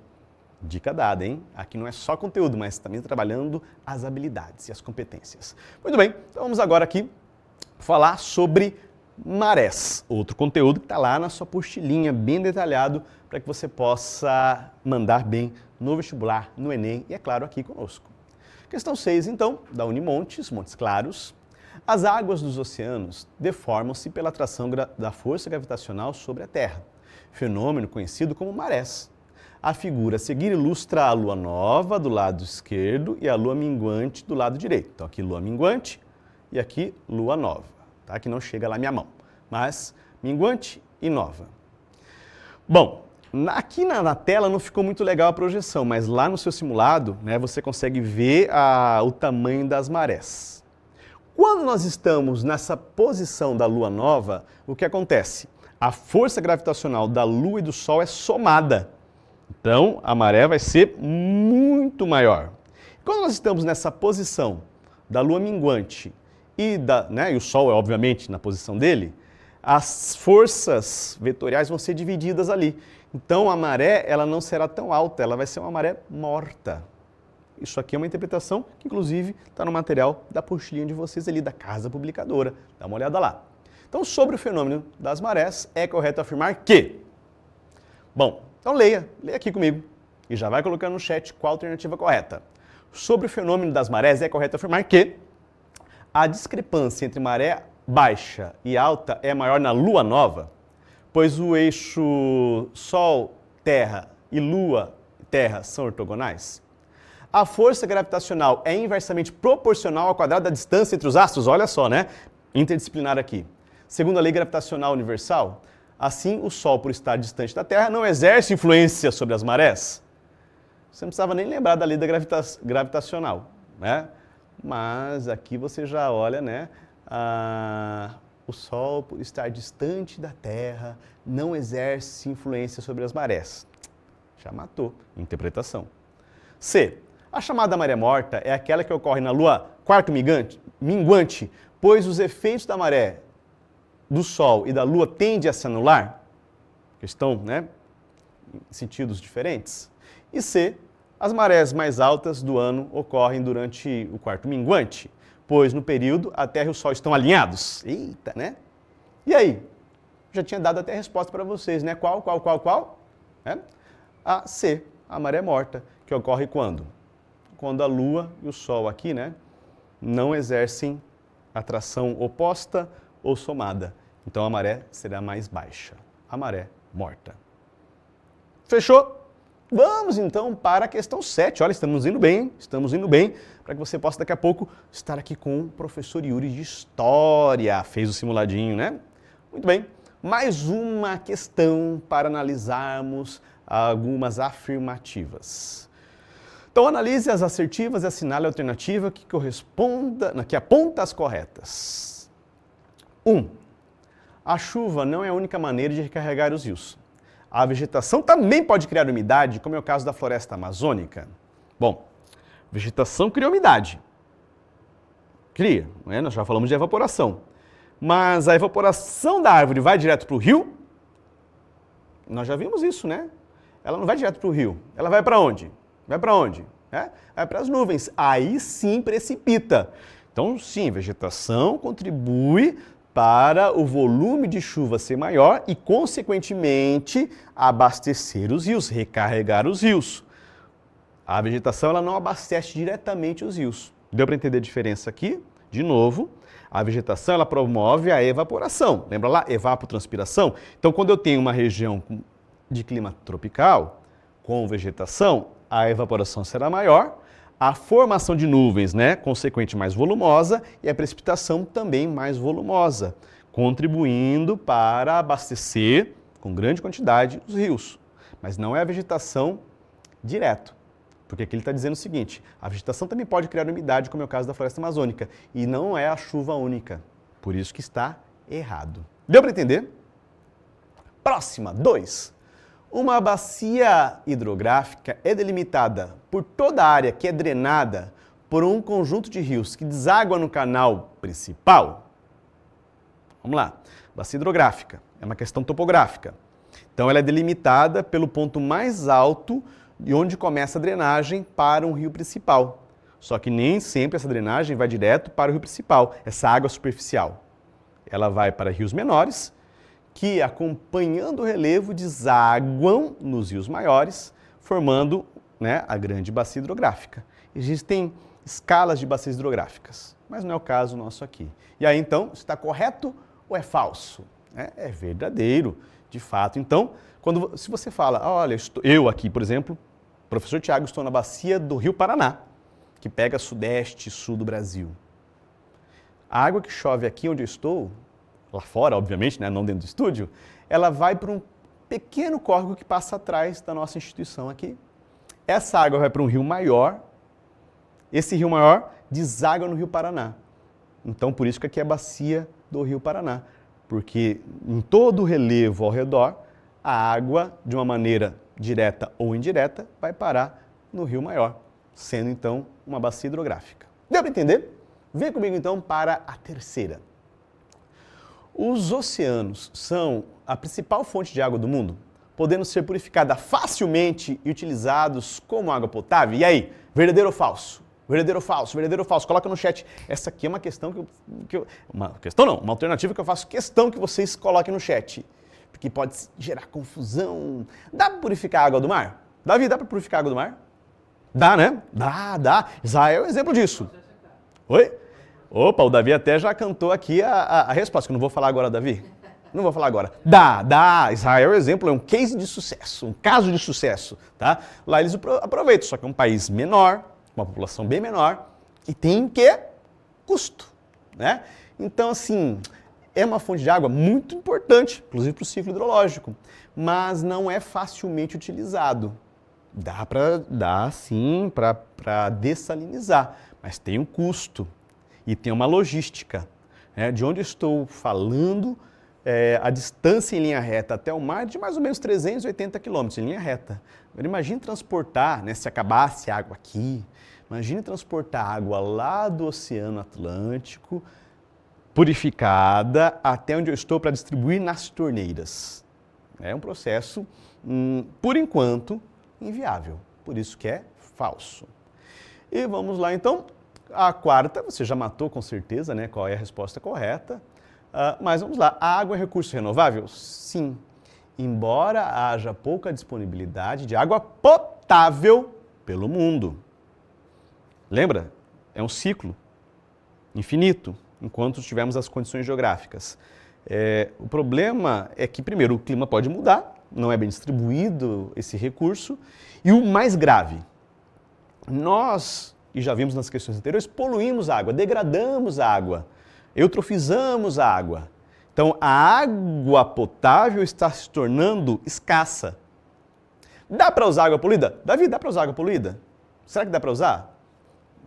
Dica dada, hein? Aqui não é só conteúdo, mas também trabalhando as habilidades e as competências. Muito bem, então vamos agora aqui falar sobre marés. Outro conteúdo que está lá na sua apostilinha, bem detalhado, para que você possa mandar bem no vestibular, no Enem e, é claro, aqui conosco. Questão 6, então, da Unimontes, Montes Claros. As águas dos oceanos deformam-se pela atração da força gravitacional sobre a Terra, fenômeno conhecido como marés. A figura a seguir ilustra a lua nova do lado esquerdo e a lua minguante do lado direito. Então aqui lua minguante e aqui lua nova, tá? Que não chega lá a minha mão, mas minguante e nova. Bom, aqui na tela não ficou muito legal a projeção, mas lá no seu simulado, né, você consegue ver o tamanho das marés. Quando nós estamos nessa posição da lua nova, o que acontece? A força gravitacional da lua e do sol é somada. Então, a maré vai ser muito maior. Quando nós estamos nessa posição da lua minguante e o sol é obviamente na posição dele, as forças vetoriais vão ser divididas ali. Então, a maré ela não será tão alta, ela vai ser uma maré morta. Isso aqui é uma interpretação que, inclusive, está no material da apostilinha de vocês ali, da Casa Publicadora. Dá uma olhada lá. Então, sobre o fenômeno das marés, é correto afirmar que... Bom, então leia aqui comigo e já vai colocando no chat qual a alternativa correta. Sobre o fenômeno das marés, é correto afirmar que a discrepância entre maré baixa e alta é maior na lua nova, pois o eixo Sol-Terra e Lua-Terra são ortogonais. A força gravitacional é inversamente proporcional ao quadrado da distância entre os astros, olha só, né? Interdisciplinar aqui. Segundo a lei gravitacional universal, assim, o Sol, por estar distante da Terra, não exerce influência sobre as marés. Você não precisava nem lembrar da lei da gravitacional, né? Mas aqui você já olha, né? O Sol, por estar distante da Terra, não exerce influência sobre as marés. Já matou. Interpretação. C. A chamada maré morta é aquela que ocorre na lua quarto minguante, pois os efeitos da maré, do Sol e da Lua tendem a se anular, que estão, né, em sentidos diferentes. E C, as marés mais altas do ano ocorrem durante o quarto minguante, pois no período a Terra e o Sol estão alinhados. Eita, né? E aí? Já tinha dado até a resposta para vocês, né? Qual? É? A C, a maré morta, que ocorre quando? Quando a Lua e o Sol aqui, né, não exercem atração oposta ou somada. Então a maré será mais baixa, a maré morta. Fechou? Vamos então para a questão 7. Olha, estamos indo bem, para que você possa daqui a pouco estar aqui com o professor Yuri de História. Fez o simuladinho, né? Muito bem. Mais uma questão para analisarmos algumas afirmativas. Então analise as assertivas e assinale a alternativa que aponta as corretas. 1. A chuva não é a única maneira de recarregar os rios. A vegetação também pode criar umidade, como é o caso da floresta amazônica. Bom, vegetação cria umidade. Cria, né? Nós já falamos de evaporação. Mas a evaporação da árvore vai direto para o rio? Nós já vimos isso, né? Ela não vai direto para o rio. Ela vai para onde? Vai para onde? Vai para as nuvens. Aí sim precipita. Então, sim, vegetação contribui para o volume de chuva ser maior e, consequentemente, abastecer os rios, recarregar os rios. A vegetação ela não abastece diretamente os rios. Deu para entender a diferença aqui? De novo, a vegetação ela promove a evaporação. Lembra lá? Evapotranspiração. Então, quando eu tenho uma região de clima tropical, com vegetação, a evaporação será maior, a formação de nuvens, né, consequente mais volumosa e a precipitação também mais volumosa, contribuindo para abastecer com grande quantidade os rios. Mas não é a vegetação direto, porque aqui ele está dizendo o seguinte, a vegetação também pode criar umidade, como é o caso da floresta amazônica, e não é a chuva única, por isso que está errado. Deu para entender? Próxima, 2. Uma bacia hidrográfica é delimitada por toda a área que é drenada por um conjunto de rios que deságua no canal principal. Vamos lá. Bacia hidrográfica é uma questão topográfica. Então, ela é delimitada pelo ponto mais alto de onde começa a drenagem para um rio principal. Só que nem sempre essa drenagem vai direto para o rio principal, essa água superficial. Ela vai para rios menores, que, acompanhando o relevo, desaguam nos rios maiores, formando, né, a grande bacia hidrográfica. Existem escalas de bacias hidrográficas, mas não é o caso nosso aqui. E aí, então, está correto ou é falso? É verdadeiro, de fato. Então, se você fala, olha, eu aqui, por exemplo, professor Tiago, estou na bacia do Rio Paraná, que pega sudeste e sul do Brasil. A água que chove aqui onde eu estou, lá fora, obviamente, né, não dentro do estúdio, ela vai para um pequeno córrego que passa atrás da nossa instituição aqui. Essa água vai para um rio maior, esse rio maior deságua no Rio Paraná. Então, por isso que aqui é a bacia do Rio Paraná, porque em todo o relevo ao redor, a água, de uma maneira direta ou indireta, vai parar no rio maior, sendo então uma bacia hidrográfica. Deu para entender? Vem comigo então para a terceira. Os oceanos são a principal fonte de água do mundo, podendo ser purificada facilmente e utilizados como água potável. E aí, verdadeiro ou falso? Verdadeiro ou falso? Verdadeiro ou falso? Coloca no chat. Essa aqui é uma questão uma alternativa que eu faço questão que vocês coloquem no chat, porque pode gerar confusão. Dá para purificar a água do mar? Davi, dá para purificar a água do mar? Dá, né? Dá. Israel é um exemplo disso. Oi? Opa, o Davi até já cantou aqui a resposta, que eu não vou falar agora, Davi. Não vou falar agora. Dá. Israel, exemplo, é um case de sucesso, um caso de sucesso, tá? Lá eles aproveitam, só que é um país menor, uma população bem menor, e tem que custo, né? Então, assim, é uma fonte de água muito importante, inclusive para o ciclo hidrológico, mas não é facilmente utilizado. Dá sim para dessalinizar, mas tem um custo. E tem uma logística, né? De onde eu estou falando, a distância em linha reta até o mar é de mais ou menos 380 quilômetros em linha reta. Agora imagine transportar, né, se acabasse a água aqui, imagine transportar água lá do Oceano Atlântico, purificada, até onde eu estou para distribuir nas torneiras. É um processo, por enquanto, inviável. Por isso que é falso. E vamos lá então. A quarta, você já matou com certeza, né? Qual é a resposta correta. Mas vamos lá. A água é recurso renovável? Sim. Embora haja pouca disponibilidade de água potável pelo mundo. Lembra? É um ciclo infinito, enquanto tivermos as condições geográficas. O problema é que, primeiro, o clima pode mudar, não é bem distribuído esse recurso. E o mais grave, nós, e já vimos nas questões anteriores, poluímos a água, degradamos a água, eutrofizamos a água. Então, a água potável está se tornando escassa. Dá para usar água poluída? Davi, dá para usar água poluída? Será que dá para usar?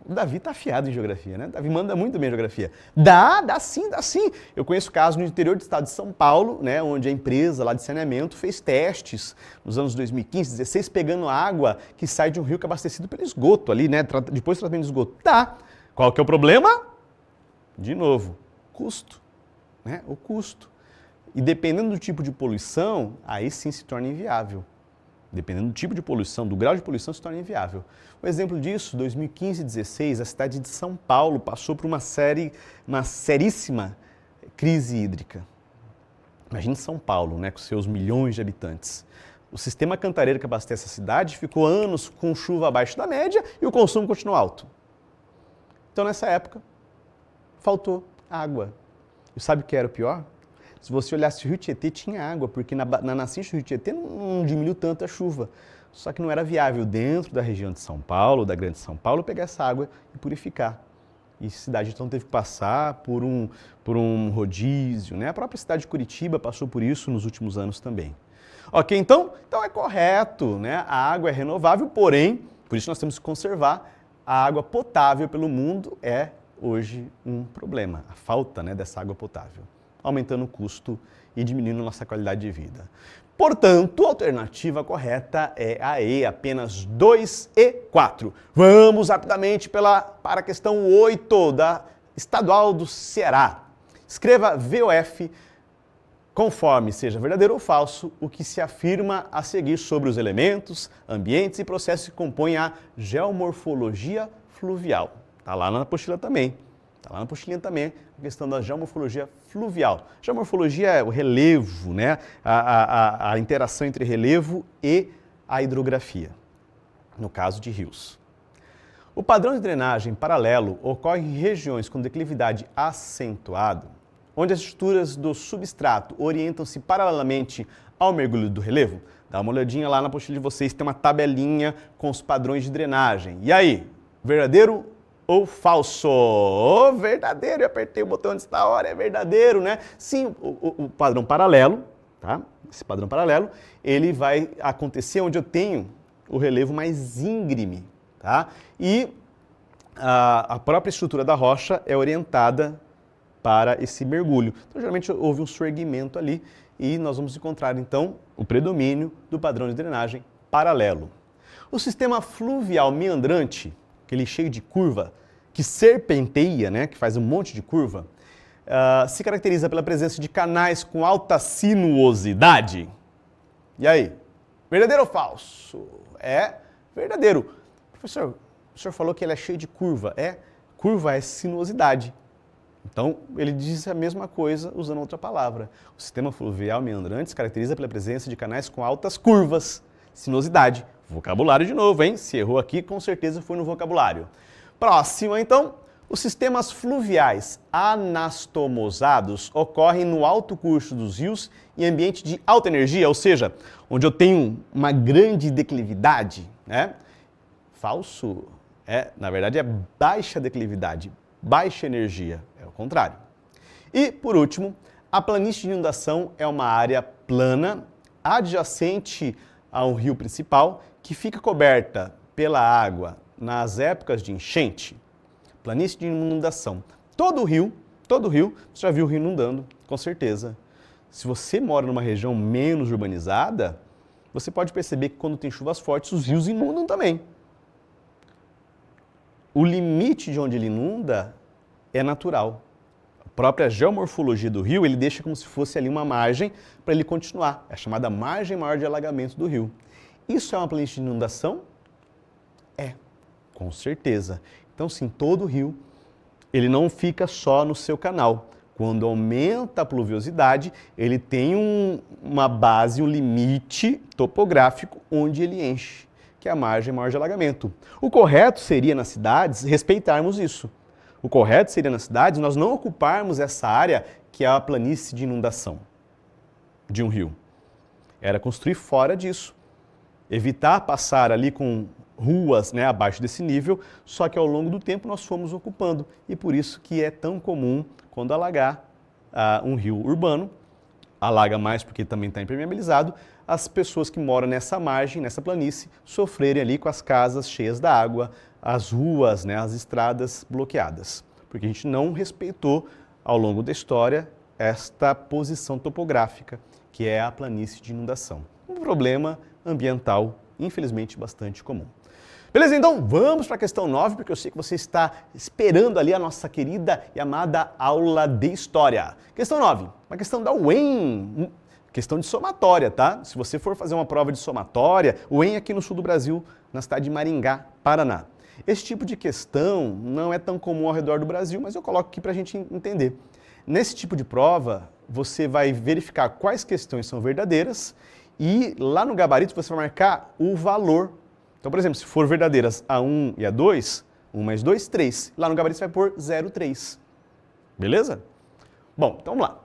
O Davi está afiado em geografia, né? O Davi manda muito bem em geografia. Dá sim, dá sim. Eu conheço casos no interior do estado de São Paulo, né, onde a empresa lá de saneamento fez testes nos anos 2015, 2016, pegando água que sai de um rio que é abastecido pelo esgoto ali, né? Depois do tratamento de esgoto. Tá. Qual que é o problema? De novo, custo, né? O custo. E dependendo do tipo de poluição, aí sim se torna inviável. Dependendo do tipo de poluição, do grau de poluição, se torna inviável. Um exemplo disso, 2015 e 2016, a cidade de São Paulo passou por uma seríssima crise hídrica. Imagine São Paulo, né, com seus milhões de habitantes. O sistema cantareiro que abastece a cidade ficou anos com chuva abaixo da média e o consumo continuou alto. Então, nessa época, faltou água. E sabe o que era o pior? Se você olhasse o Rio Tietê, tinha água, porque na nascente do Rio Tietê não diminuiu tanto a chuva. Só que não era viável dentro da região de São Paulo, da Grande São Paulo, pegar essa água e purificar. E a cidade então teve que passar por um rodízio, né? A própria cidade de Curitiba passou por isso nos últimos anos também. Ok, então é correto, né? A água é renovável, porém, por isso nós temos que conservar, a água potável pelo mundo é hoje um problema, a falta, né, dessa água potável, aumentando o custo e diminuindo a nossa qualidade de vida. Portanto, a alternativa correta é a E, apenas 2 e 4. Vamos rapidamente para a questão 8 da Estadual do Ceará. Escreva VOF conforme seja verdadeiro ou falso o que se afirma a seguir sobre os elementos, ambientes e processos que compõem a geomorfologia fluvial. Está lá na apostila também. Está lá na apostilinha também a questão da geomorfologia fluvial. Geomorfologia é o relevo, né? A interação entre relevo e a hidrografia, no caso de rios. O padrão de drenagem paralelo ocorre em regiões com declividade acentuada, onde as estruturas do substrato orientam-se paralelamente ao mergulho do relevo. Dá uma olhadinha lá na apostila de vocês, tem uma tabelinha com os padrões de drenagem. E aí, verdadeiro ou falso? Verdadeiro, eu apertei o botão antes da hora, é verdadeiro, né? Sim, o padrão paralelo, tá? Esse padrão paralelo, ele vai acontecer onde eu tenho o relevo mais íngreme, tá? E a própria estrutura da rocha é orientada para esse mergulho. Então, geralmente houve um surgimento ali e nós vamos encontrar, então, o predomínio do padrão de drenagem paralelo. O sistema fluvial meandrante, aquele cheio de curva, que serpenteia, né, que faz um monte de curva, se caracteriza pela presença de canais com alta sinuosidade. E aí, verdadeiro ou falso? É verdadeiro. Professor, o senhor falou que ele é cheio de curva. Curva é sinuosidade. Então, ele diz a mesma coisa usando outra palavra. O sistema fluvial meandrante se caracteriza pela presença de canais com altas curvas, sinuosidade. Vocabulário de novo, hein? Se errou aqui, com certeza foi no vocabulário. Próximo, então. Os sistemas fluviais anastomosados ocorrem no alto curso dos rios em ambiente de alta energia, ou seja, onde eu tenho uma grande declividade, né? Falso. Na verdade, é baixa declividade, baixa energia, é o contrário. E, por último, a planície de inundação é uma área plana, adjacente a um rio principal, que fica coberta pela água nas épocas de enchente. Planície de inundação. Todo rio, você já viu o rio inundando, com certeza. Se você mora numa região menos urbanizada, você pode perceber que quando tem chuvas fortes, os rios inundam também. O limite de onde ele inunda é natural. A própria geomorfologia do rio, ele deixa como se fosse ali uma margem para ele continuar. É a chamada margem maior de alagamento do rio. Isso é uma planície de inundação? É, com certeza. Então sim, todo rio, ele não fica só no seu canal. Quando aumenta a pluviosidade, ele tem uma base, um limite topográfico onde ele enche, que é a margem maior de alagamento. O correto seria nas cidades respeitarmos isso. O correto seria nas cidades nós não ocuparmos essa área que é a planície de inundação de um rio. Era construir fora disso. Evitar passar ali com ruas, né, abaixo desse nível, só que ao longo do tempo nós fomos ocupando. E por isso que é tão comum quando alagar um rio urbano, alaga mais porque também está impermeabilizado, as pessoas que moram nessa margem, nessa planície, sofrerem ali com as casas cheias da água, as ruas, né, as estradas bloqueadas. Porque a gente não respeitou ao longo da história esta posição topográfica, que é a planície de inundação. Um problema ambiental, infelizmente, bastante comum. Beleza, então vamos para a questão 9, porque eu sei que você está esperando ali a nossa querida e amada aula de História. Questão 9, uma questão da UEM, questão de somatória, tá? Se você for fazer uma prova de somatória, UEM aqui no sul do Brasil, na cidade de Maringá, Paraná. Esse tipo de questão não é tão comum ao redor do Brasil, mas eu coloco aqui para a gente entender. Nesse tipo de prova, você vai verificar quais questões são verdadeiras e lá no gabarito você vai marcar o valor. Então, por exemplo, se for verdadeiras a 1 e a 2, 1 mais 2, 3. Lá no gabarito você vai pôr 0,3. Beleza? Bom, então vamos lá.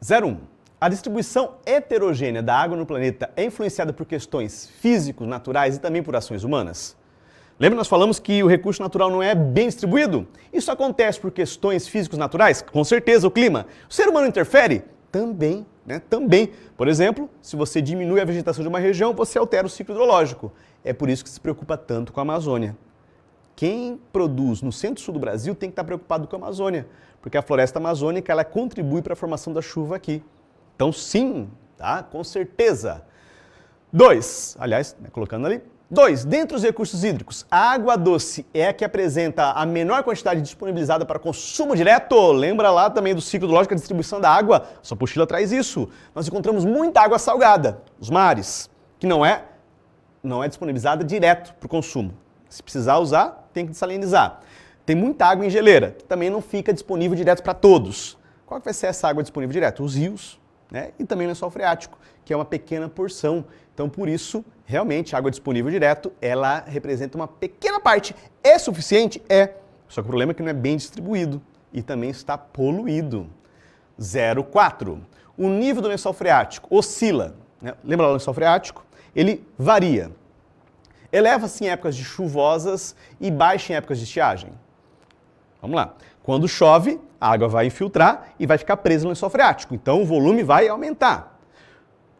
0,1. A distribuição heterogênea da água no planeta é influenciada por questões físicos, naturais e também por ações humanas? Lembra que nós falamos que o recurso natural não é bem distribuído? Isso acontece por questões físicos naturais? Com certeza, o clima. O ser humano interfere? Também, né? Também. Por exemplo, se você diminui a vegetação de uma região, você altera o ciclo hidrológico. É por isso que se preocupa tanto com a Amazônia. Quem produz no centro-sul do Brasil tem que estar preocupado com a Amazônia, porque a floresta amazônica ela contribui para a formação da chuva aqui. Então sim, tá? Com certeza. 2, aliás, né, colocando ali. 2. Dentre os recursos hídricos, a água doce é a que apresenta a menor quantidade disponibilizada para consumo direto. Lembra lá também do ciclo hidrológico, a distribuição da água? Sua apostila traz isso. Nós encontramos muita água salgada, os mares, que não é disponibilizada direto para o consumo. Se precisar usar, tem que dessalinizar. Tem muita água em geleira, que também não fica disponível direto para todos. Qual que vai ser essa água disponível direto? Os rios, né? E também o lençol freático, que é uma pequena porção. Então, por isso, realmente, a água disponível direto, ela representa uma pequena parte. É suficiente? É. Só que o problema é que não é bem distribuído e também está poluído. 0,4. O nível do lençol freático oscila. Né? Lembra lá do lençol freático? Ele varia. Eleva-se em épocas de chuvosas e baixa em épocas de estiagem. Vamos lá. Quando chove, a água vai infiltrar e vai ficar presa no lençol freático. Então, o volume vai aumentar.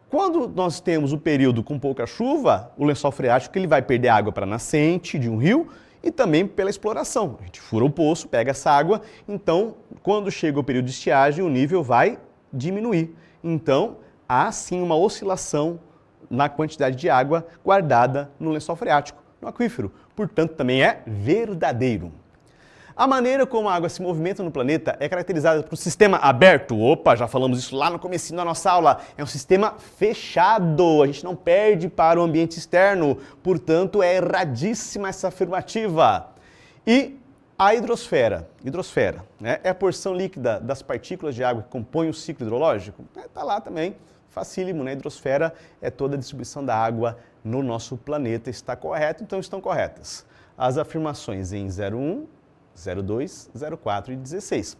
Quando nós temos o período com pouca chuva, o lençol freático ele vai perder água para a nascente de um rio e também pela exploração. A gente fura o poço, pega essa água, então quando chega o período de estiagem, o nível vai diminuir. Então, há sim uma oscilação na quantidade de água guardada no lençol freático, no aquífero. Portanto, também é verdadeiro. A maneira como a água se movimenta no planeta é caracterizada por um sistema aberto. Opa, já falamos isso lá no comecinho da nossa aula. É um sistema fechado, a gente não perde para o ambiente externo. Portanto, é erradíssima essa afirmativa. E a hidrosfera, né, é a porção líquida das partículas de água que compõem o ciclo hidrológico. Está lá também, facílimo, né? A hidrosfera é toda a distribuição da água no nosso planeta. Está correto? Então estão corretas. As afirmações em 0,1, 0,2, 0,4 e 16.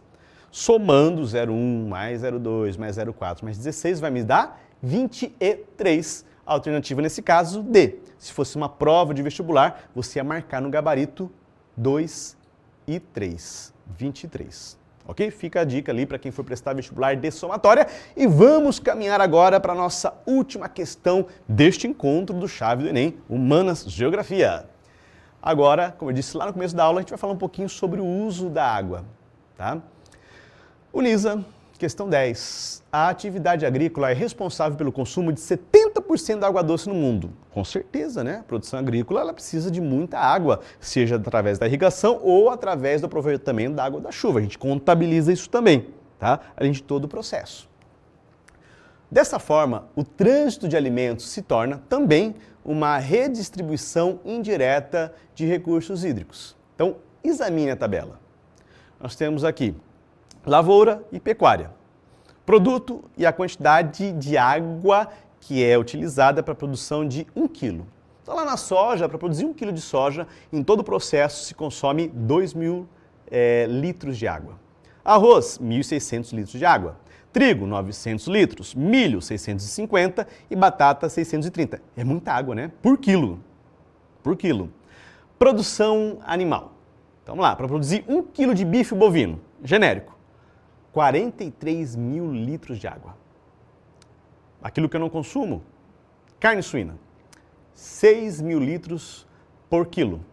Somando 0,1 mais 0,2 mais 0,4 mais 16 vai me dar 23. A alternativa nesse caso, D. Se fosse uma prova de vestibular, você ia marcar no gabarito 2 e 3. 23. Ok? Fica a dica ali para quem for prestar vestibular de somatória. E vamos caminhar agora para a nossa última questão deste encontro do Chave do Enem, Humanas Geografia. Agora, como eu disse lá no começo da aula, a gente vai falar um pouquinho sobre o uso da água. Tá? Unisa, questão 10. A atividade agrícola é responsável pelo consumo de 70% da água doce no mundo. Com certeza, né? A produção agrícola ela precisa de muita água, seja através da irrigação ou através do aproveitamento da água da chuva. A gente contabiliza isso também, tá? Além de todo o processo. Dessa forma, o trânsito de alimentos se torna também uma redistribuição indireta de recursos hídricos. Então, examine a tabela. Nós temos aqui lavoura e pecuária, produto e a quantidade de água que é utilizada para a produção de 1 kg. Então, lá na soja, para produzir 1 kg de soja, em todo o processo se consome 2.000 litros de água. Arroz, 1.600 litros de água. Trigo, 900 litros, milho, 650 e batata, 630. É muita água, né? Por quilo. Por quilo. Produção animal. Então, vamos lá, para produzir 1 kg de bife bovino, genérico, 43.000 litros de água. Aquilo que eu não consumo, carne suína, 6.000 litros por quilo.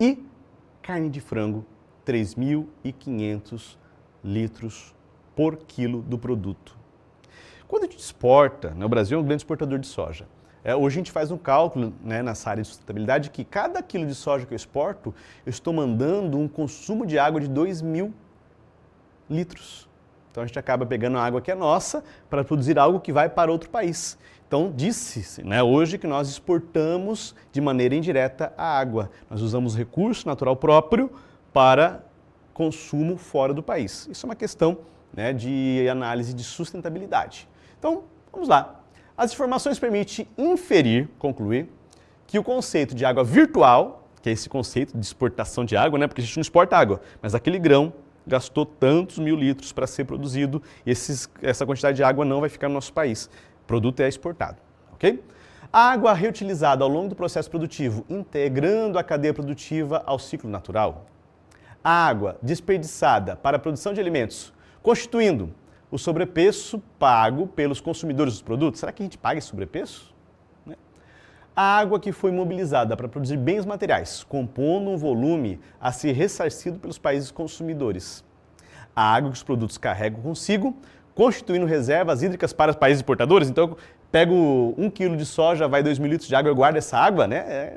E carne de frango, 3.500 litros por quilo do produto. Quando a gente exporta, né, o Brasil é um grande exportador de soja. Hoje a gente faz um cálculo, né, nessa área de sustentabilidade que cada quilo de soja que eu exporto, eu estou mandando um consumo de água de 2.000 litros. Então a gente acaba pegando a água que é nossa para produzir algo que vai para outro país. Então disse-se, né, hoje que nós exportamos de maneira indireta a água. Nós usamos recurso natural próprio para consumo fora do país. Isso é uma questão, né, de análise de sustentabilidade. Então, vamos lá. As informações permitem inferir, concluir, que o conceito de água virtual, que é esse conceito de exportação de água, né, porque a gente não exporta água, mas aquele grão gastou tantos 1.000 litros para ser produzido e essa quantidade de água não vai ficar no nosso país. O produto é exportado, ok? A água reutilizada ao longo do processo produtivo, integrando a cadeia produtiva ao ciclo natural. A água desperdiçada para a produção de alimentos, constituindo o sobrepreço pago pelos consumidores dos produtos. Será que a gente paga esse sobrepreço? A água que foi mobilizada para produzir bens materiais, compondo um volume a ser ressarcido pelos países consumidores. A água que os produtos carregam consigo, constituindo reservas hídricas para os países exportadores. Então, eu pego 1 kg de soja, vai 2.000 litros de água, eu guardo essa água, né?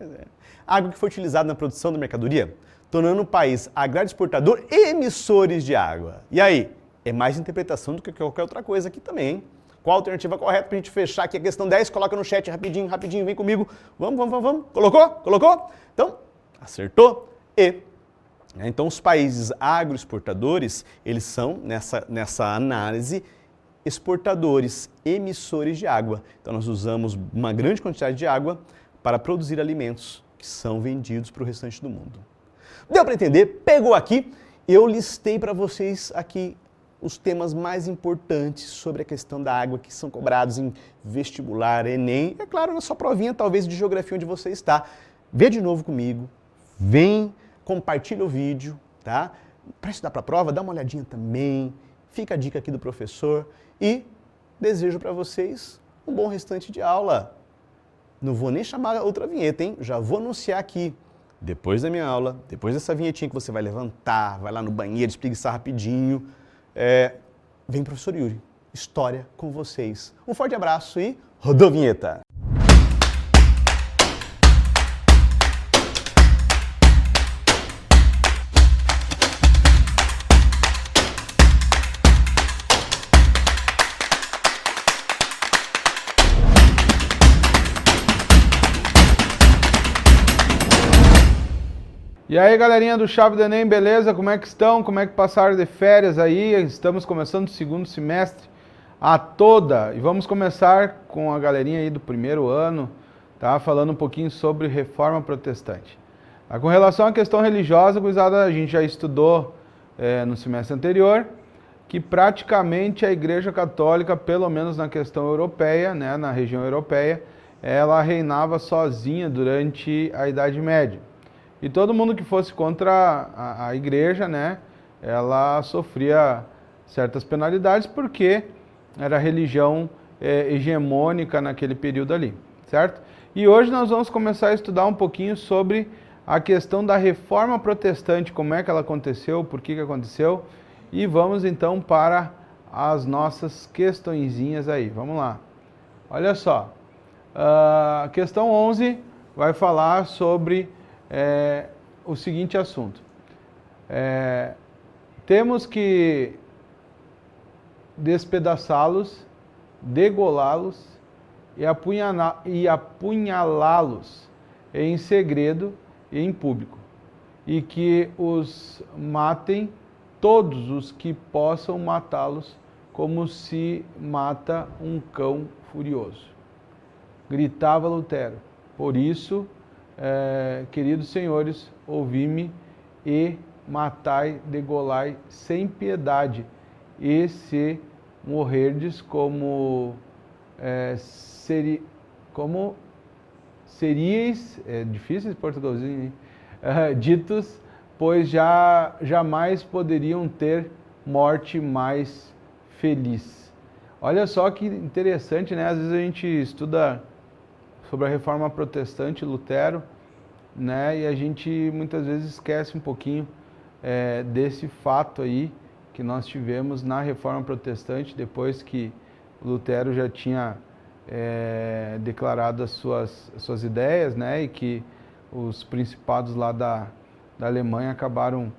A água que foi utilizada na produção da mercadoria, tornando o país agrário exportador e emissores de água. E aí? É mais interpretação do que qualquer outra coisa aqui também, hein? Qual a alternativa correta para a gente fechar aqui a questão 10? Coloca no chat rapidinho, rapidinho, vem comigo. Vamos. Colocou? Colocou? Então, acertou. Então, os países agroexportadores, eles são, nessa análise, exportadores, emissores de água. Então, nós usamos uma grande quantidade de água para produzir alimentos que são vendidos para o restante do mundo. Deu para entender? Pegou aqui? Eu listei para vocês aqui os temas mais importantes sobre a questão da água que são cobrados em vestibular, Enem, é claro, na sua provinha, talvez de geografia onde você está. Vê de novo comigo, vem, compartilha o vídeo, tá? Para estudar para a prova, dá uma olhadinha também, fica a dica aqui do professor e desejo para vocês um bom restante de aula. Não vou nem chamar outra vinheta, hein? Já vou anunciar aqui. Depois da minha aula, depois dessa vinhetinha que você vai levantar, vai lá no banheiro, espreguiçar rapidinho, vem o professor Yuri, História com vocês. Um forte abraço e rodou a vinheta! E aí, galerinha do Chave do Enem, beleza? Como é que estão? Como é que passaram de férias aí? Estamos começando o segundo semestre a toda. E vamos começar com a galerinha aí do primeiro ano, tá? Falando um pouquinho sobre reforma protestante. Tá? Com relação à questão religiosa, gurizada, a gente já estudou no semestre anterior que praticamente a Igreja Católica, pelo menos na questão europeia, né, na região europeia, ela reinava sozinha durante a Idade Média. E todo mundo que fosse contra a igreja, né, ela sofria certas penalidades porque era a religião hegemônica naquele período ali, certo? E hoje nós vamos começar a estudar um pouquinho sobre a questão da reforma protestante, como é que ela aconteceu, por que aconteceu E vamos então para as nossas questõezinhas aí. Vamos lá. Olha só. A questão 11 vai falar sobre o seguinte assunto. Temos que despedaçá-los, degolá-los e apunhalá-los em segredo e em público, e que os matem todos os que possam matá-los, como se mata um cão furioso. Gritava Lutero. Por isso, queridos senhores, ouvi-me e matai, degolai sem piedade, e se morrerdes como seríeis, difícil esse portugalzinho, hein? Ditos, pois jamais poderiam ter morte mais feliz. Olha só que interessante, né? Às vezes a gente estuda sobre a Reforma Protestante, Lutero, né? E a gente muitas vezes esquece um pouquinho desse fato aí que nós tivemos na Reforma Protestante, depois que Lutero já tinha declarado as suas ideias, né? E que os principados lá da Alemanha acabaram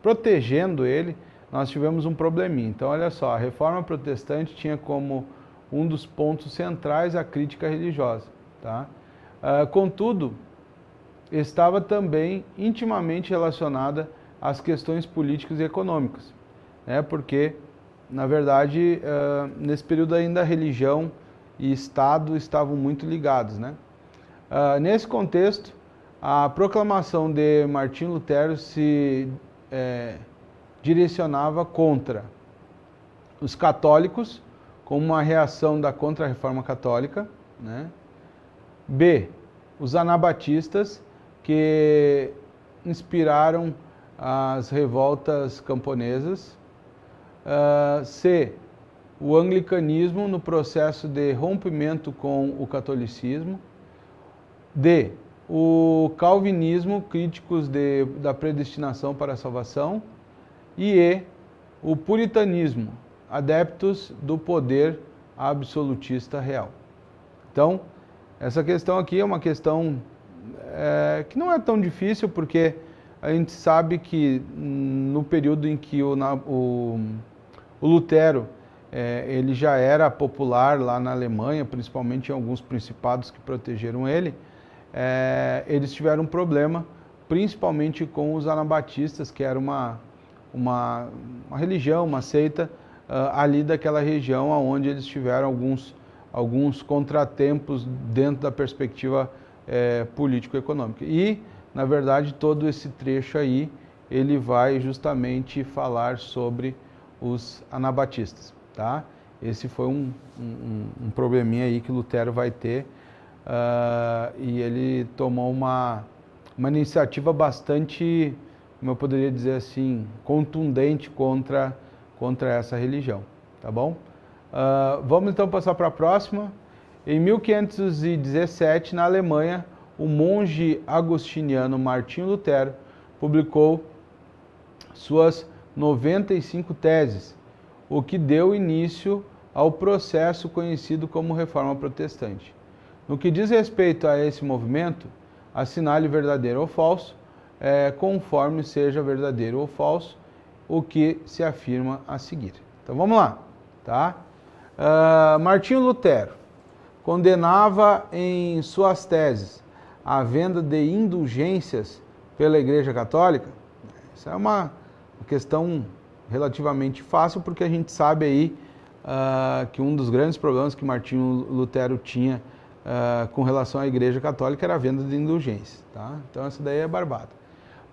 protegendo ele. Nós tivemos um probleminha. Então, olha só, a Reforma Protestante tinha como um dos pontos centrais a crítica religiosa, tá? Contudo, estava também intimamente relacionada às questões políticas e econômicas, né? Porque, na verdade, nesse período ainda a religião e Estado estavam muito ligados, né? Nesse contexto, a proclamação de Martinho Lutero se direcionava contra os católicos, como uma reação da Contra-Reforma Católica, né? B, os anabatistas, que inspiraram as revoltas camponesas. C, o anglicanismo no processo de rompimento com o catolicismo. D, o calvinismo, críticos da predestinação para a salvação. E E, o puritanismo, adeptos do poder absolutista real. Então, essa questão aqui é uma questão que não é tão difícil, porque a gente sabe que no período em que o Lutero ele já era popular lá na Alemanha, principalmente em alguns principados que protegeram ele, eles tiveram um problema, principalmente com os anabatistas, que era uma religião, uma seita ali daquela região, onde eles tiveram alguns contratempos dentro da perspectiva político-econômica. E, na verdade, todo esse trecho aí, ele vai justamente falar sobre os anabatistas, tá? Esse foi um probleminha aí que Lutero vai ter, e ele tomou uma iniciativa bastante, como eu poderia dizer assim, contundente contra essa religião, tá bom? Vamos então passar para a próxima. Em 1517, na Alemanha, o monge agostiniano Martinho Lutero publicou suas 95 teses, o que deu início ao processo conhecido como Reforma Protestante. No que diz respeito a esse movimento, assinale verdadeiro ou falso, conforme seja verdadeiro ou falso o que se afirma a seguir. Então vamos lá, tá? Martinho Lutero condenava em suas teses a venda de indulgências pela Igreja Católica. Isso é uma questão relativamente fácil, porque a gente sabe aí que um dos grandes problemas que Martinho Lutero tinha com relação à Igreja Católica era a venda de indulgências, tá? Então essa daí é barbada.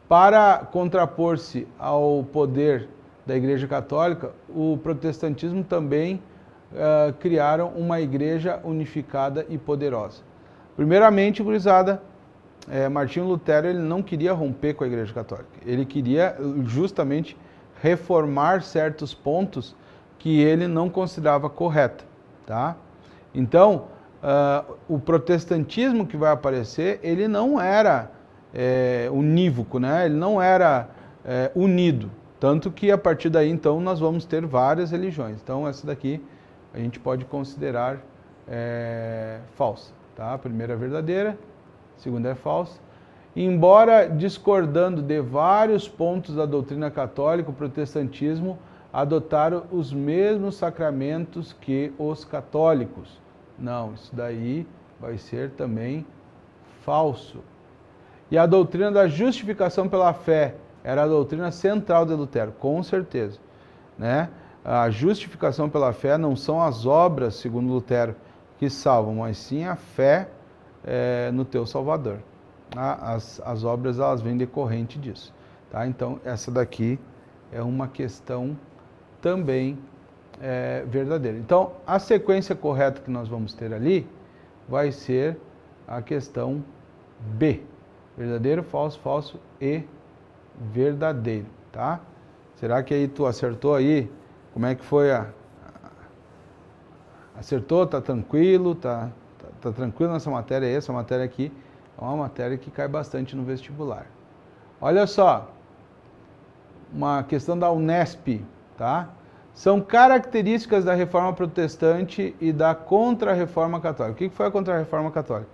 Para contrapor-se ao poder da Igreja Católica, o protestantismo também criaram uma igreja unificada e poderosa. Primeiramente, gurizada, Martinho Lutero ele não queria romper com a Igreja Católica. Ele queria justamente reformar certos pontos que ele não considerava correto, tá? Então, o protestantismo que vai aparecer, ele não era unívoco, né? Ele não era unido. Tanto que a partir daí, então, nós vamos ter várias religiões. Então, essa daqui a gente pode considerar falsa. Tá? A primeira é verdadeira, a segunda é falsa. Embora discordando de vários pontos da doutrina católica, o protestantismo adotaram os mesmos sacramentos que os católicos. Não, isso daí vai ser também falso. E a doutrina da justificação pela fé era a doutrina central de Lutero, com certeza. Né? A justificação pela fé não são as obras, segundo Lutero, que salvam, mas sim a fé no teu Salvador. As obras elas vêm decorrente disso. Tá? Então, essa daqui é uma questão também verdadeira. Então, a sequência correta que nós vamos ter ali vai ser a questão B. Verdadeiro, falso, falso e verdadeiro. Tá? Será que aí tu acertou aí? Como é que foi Acertou? Tá tranquilo? Tá tranquilo nessa matéria aí? Essa matéria aqui é uma matéria que cai bastante no vestibular. Olha só, uma questão da Unesp, tá? São características da Reforma Protestante e da Contra-Reforma Católica. O que foi a Contra-Reforma Católica?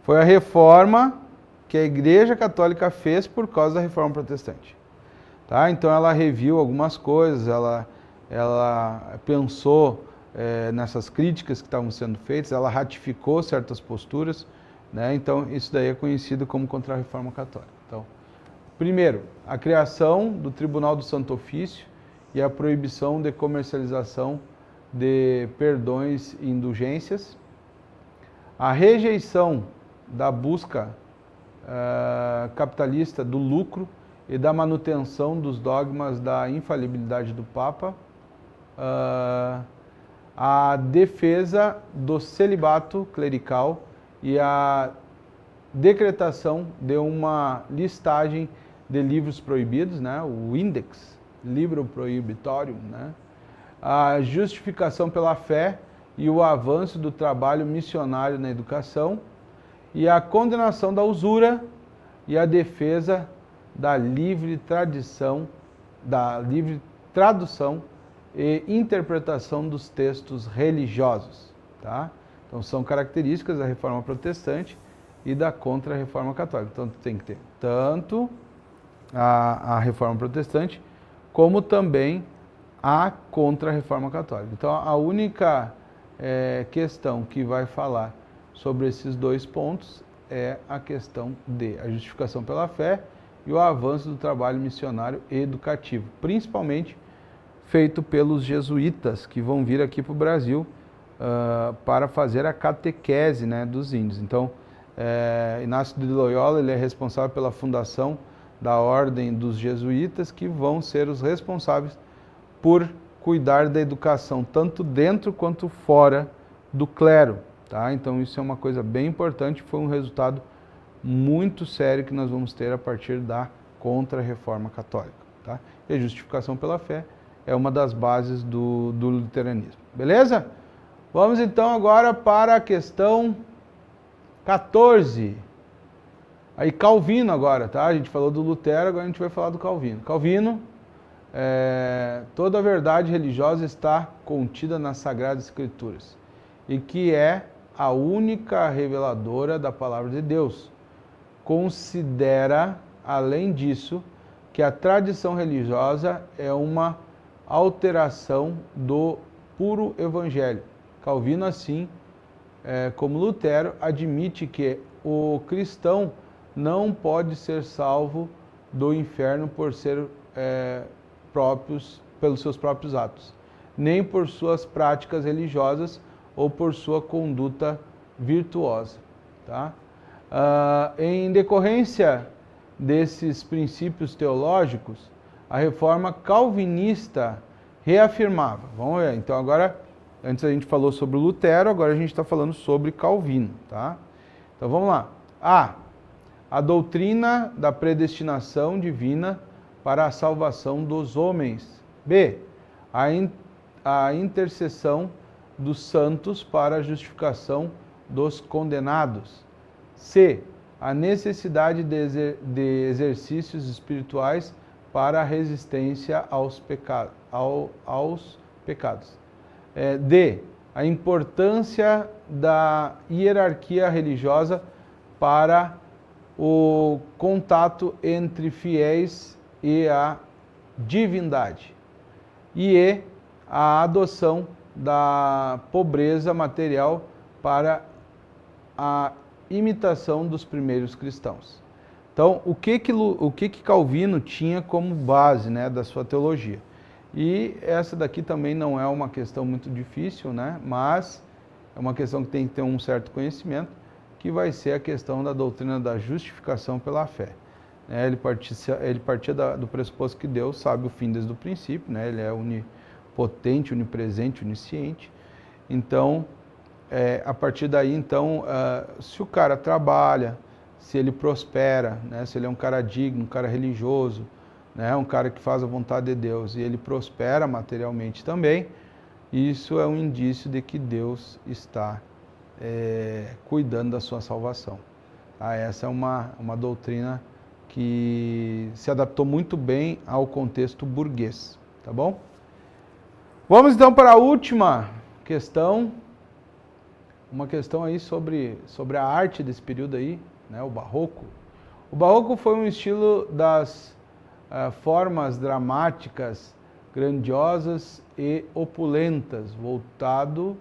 Foi a reforma que a Igreja Católica fez por causa da Reforma Protestante. Tá? Então ela reviu algumas coisas, ela pensou nessas críticas que estavam sendo feitas, ela ratificou certas posturas, né? Então isso daí é conhecido como Contra-Reforma Católica. Então, primeiro, a criação do Tribunal do Santo Ofício e a proibição de comercialização de perdões e indulgências, a rejeição da busca capitalista do lucro e da manutenção dos dogmas da infalibilidade do Papa, a defesa do celibato clerical e a decretação de uma listagem de livros proibidos, né, o Index Libro Prohibitorium, né, a justificação pela fé e o avanço do trabalho missionário na educação e a condenação da usura e a defesa da livre tradução e interpretação dos textos religiosos. Tá? Então são características da Reforma Protestante e da Contra-Reforma Católica. Então tem que ter tanto a Reforma Protestante como também a Contra-Reforma Católica. Então a única questão que vai falar sobre esses dois pontos é a questão de a justificação pela fé e o avanço do trabalho missionário e educativo, principalmente feito pelos jesuítas que vão vir aqui para o Brasil para fazer a catequese, né, dos índios. Então, Inácio de Loyola ele é responsável pela fundação da Ordem dos Jesuítas, que vão ser os responsáveis por cuidar da educação, tanto dentro quanto fora do clero. Tá? Então isso é uma coisa bem importante, foi um resultado muito sério que nós vamos ter a partir da Contra-Reforma Católica. Tá? E a justificação pela fé é uma das bases do luteranismo. Beleza? Vamos então agora para a questão 14. Aí Calvino agora, tá? A gente falou do Lutero, agora a gente vai falar do Calvino. Calvino, toda a verdade religiosa está contida nas Sagradas Escrituras e que é a única reveladora da palavra de Deus. Considera, além disso, que a tradição religiosa é uma alteração do puro evangelho. Calvino, assim como Lutero, admite que o cristão não pode ser salvo do inferno por ser pelos seus próprios atos, nem por suas práticas religiosas ou por sua conduta virtuosa. Tá? Em decorrência desses princípios teológicos, a reforma calvinista reafirmava. Vamos ver, então agora, antes a gente falou sobre Lutero, agora a gente está falando sobre Calvino. Tá? Então vamos lá. A doutrina da predestinação divina para a salvação dos homens. B. A intercessão dos santos para a justificação dos condenados. C. A necessidade de exercícios espirituais para a resistência aos pecados. D. A importância da hierarquia religiosa para o contato entre fiéis e a divindade. E a adoção da pobreza material para a imitação dos primeiros cristãos. Então, o que Calvino tinha como base, né, da sua teologia? E essa daqui também não é uma questão muito difícil, né, mas é uma questão que tem que ter um certo conhecimento, que vai ser a questão da doutrina da justificação pela fé. Ele partia do pressuposto que Deus sabe o fim desde o princípio, né? Ele é onipotente, onipresente, onisciente. Então, a partir daí, então, se o cara trabalha, se ele prospera, né? Se ele é um cara digno, um cara religioso, né? Um cara que faz a vontade de Deus e ele prospera materialmente também, isso é um indício de que Deus está cuidando da sua salvação. Essa é uma doutrina que se adaptou muito bem ao contexto burguês, tá bom? Vamos então para a última questão, uma questão aí sobre a arte desse período aí, né, o Barroco. O Barroco foi um estilo das formas dramáticas, grandiosas e opulentas, voltado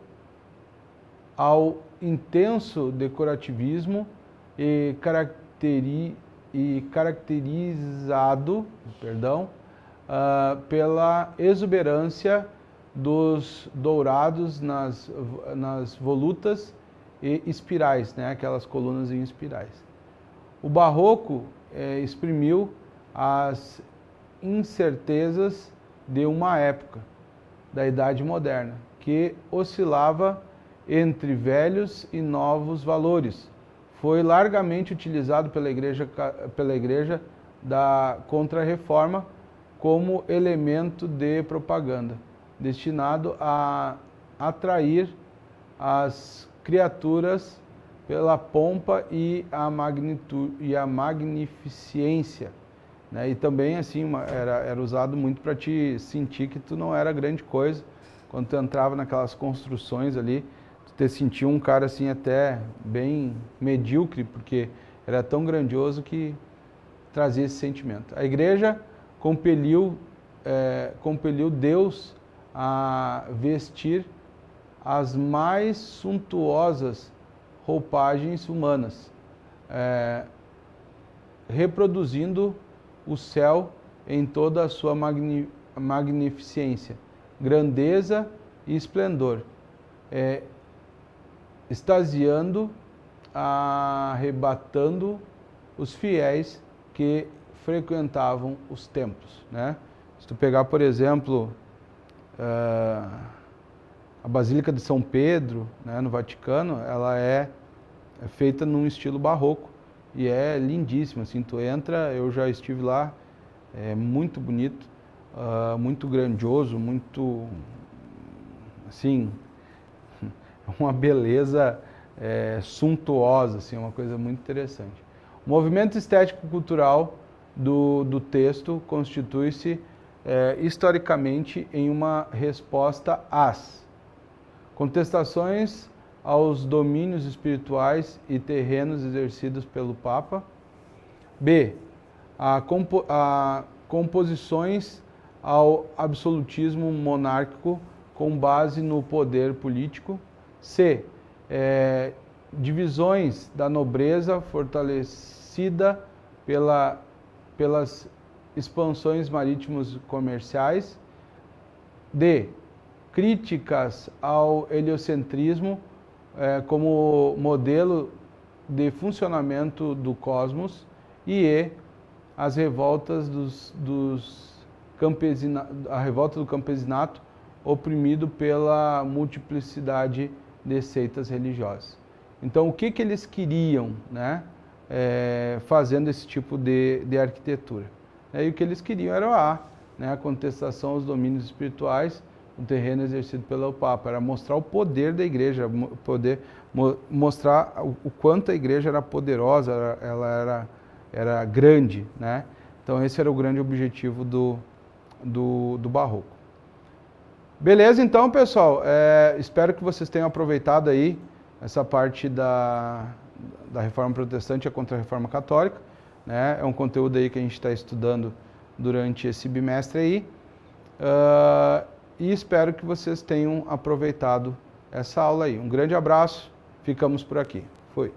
ao intenso decorativismo e caracterizado, pela exuberância dos dourados nas volutas e espirais, né, aquelas colunas em espirais. O Barroco exprimiu as incertezas de uma época, da Idade Moderna, que oscilava entre velhos e novos valores. Foi largamente utilizado pela igreja da Contra-Reforma como elemento de propaganda, destinado a atrair as criaturas pela pompa e a magnificência, né? E também assim era usado muito para te sentir que tu não era grande coisa. Quando tu entrava naquelas construções ali, tu te sentia um cara assim até bem medíocre, porque era tão grandioso que trazia esse sentimento. A igreja compeliu Deus a vestir as mais suntuosas roupagens humanas, reproduzindo o céu em toda a sua magnificência, grandeza e esplendor, extasiando, arrebatando os fiéis que frequentavam os templos, né? Se tu pegar, por exemplo, a Basílica de São Pedro, né, no Vaticano, ela é feita num estilo barroco e é lindíssima. Assim, tu entra, eu já estive lá, é muito bonito, muito grandioso, muito, assim, uma beleza suntuosa, assim, uma coisa muito interessante. O movimento estético-cultural do texto constitui-se historicamente em uma resposta às contestações aos domínios espirituais e terrenos exercidos pelo Papa. B. A composições ao absolutismo monárquico com base no poder político. C. Divisões da nobreza fortalecida pelas expansões marítimas comerciais. D. Críticas ao heliocentrismo como modelo de funcionamento do cosmos. E as revoltas a revolta do campesinato oprimido pela multiplicidade de seitas religiosas. Então, o que eles queriam, né, fazendo esse tipo de arquitetura? E o que eles queriam era a contestação aos domínios espirituais, o terreno exercido pelo Papa, era mostrar o poder da igreja, mostrar o quanto a igreja era poderosa, ela era grande, né? Então esse era o grande objetivo do Barroco. Beleza, então, pessoal, espero que vocês tenham aproveitado aí essa parte da Reforma Protestante e a Contra-Reforma Católica, né? É um conteúdo aí que a gente está estudando durante esse bimestre aí, e espero que vocês tenham aproveitado essa aula aí. Um grande abraço, ficamos por aqui. Fui.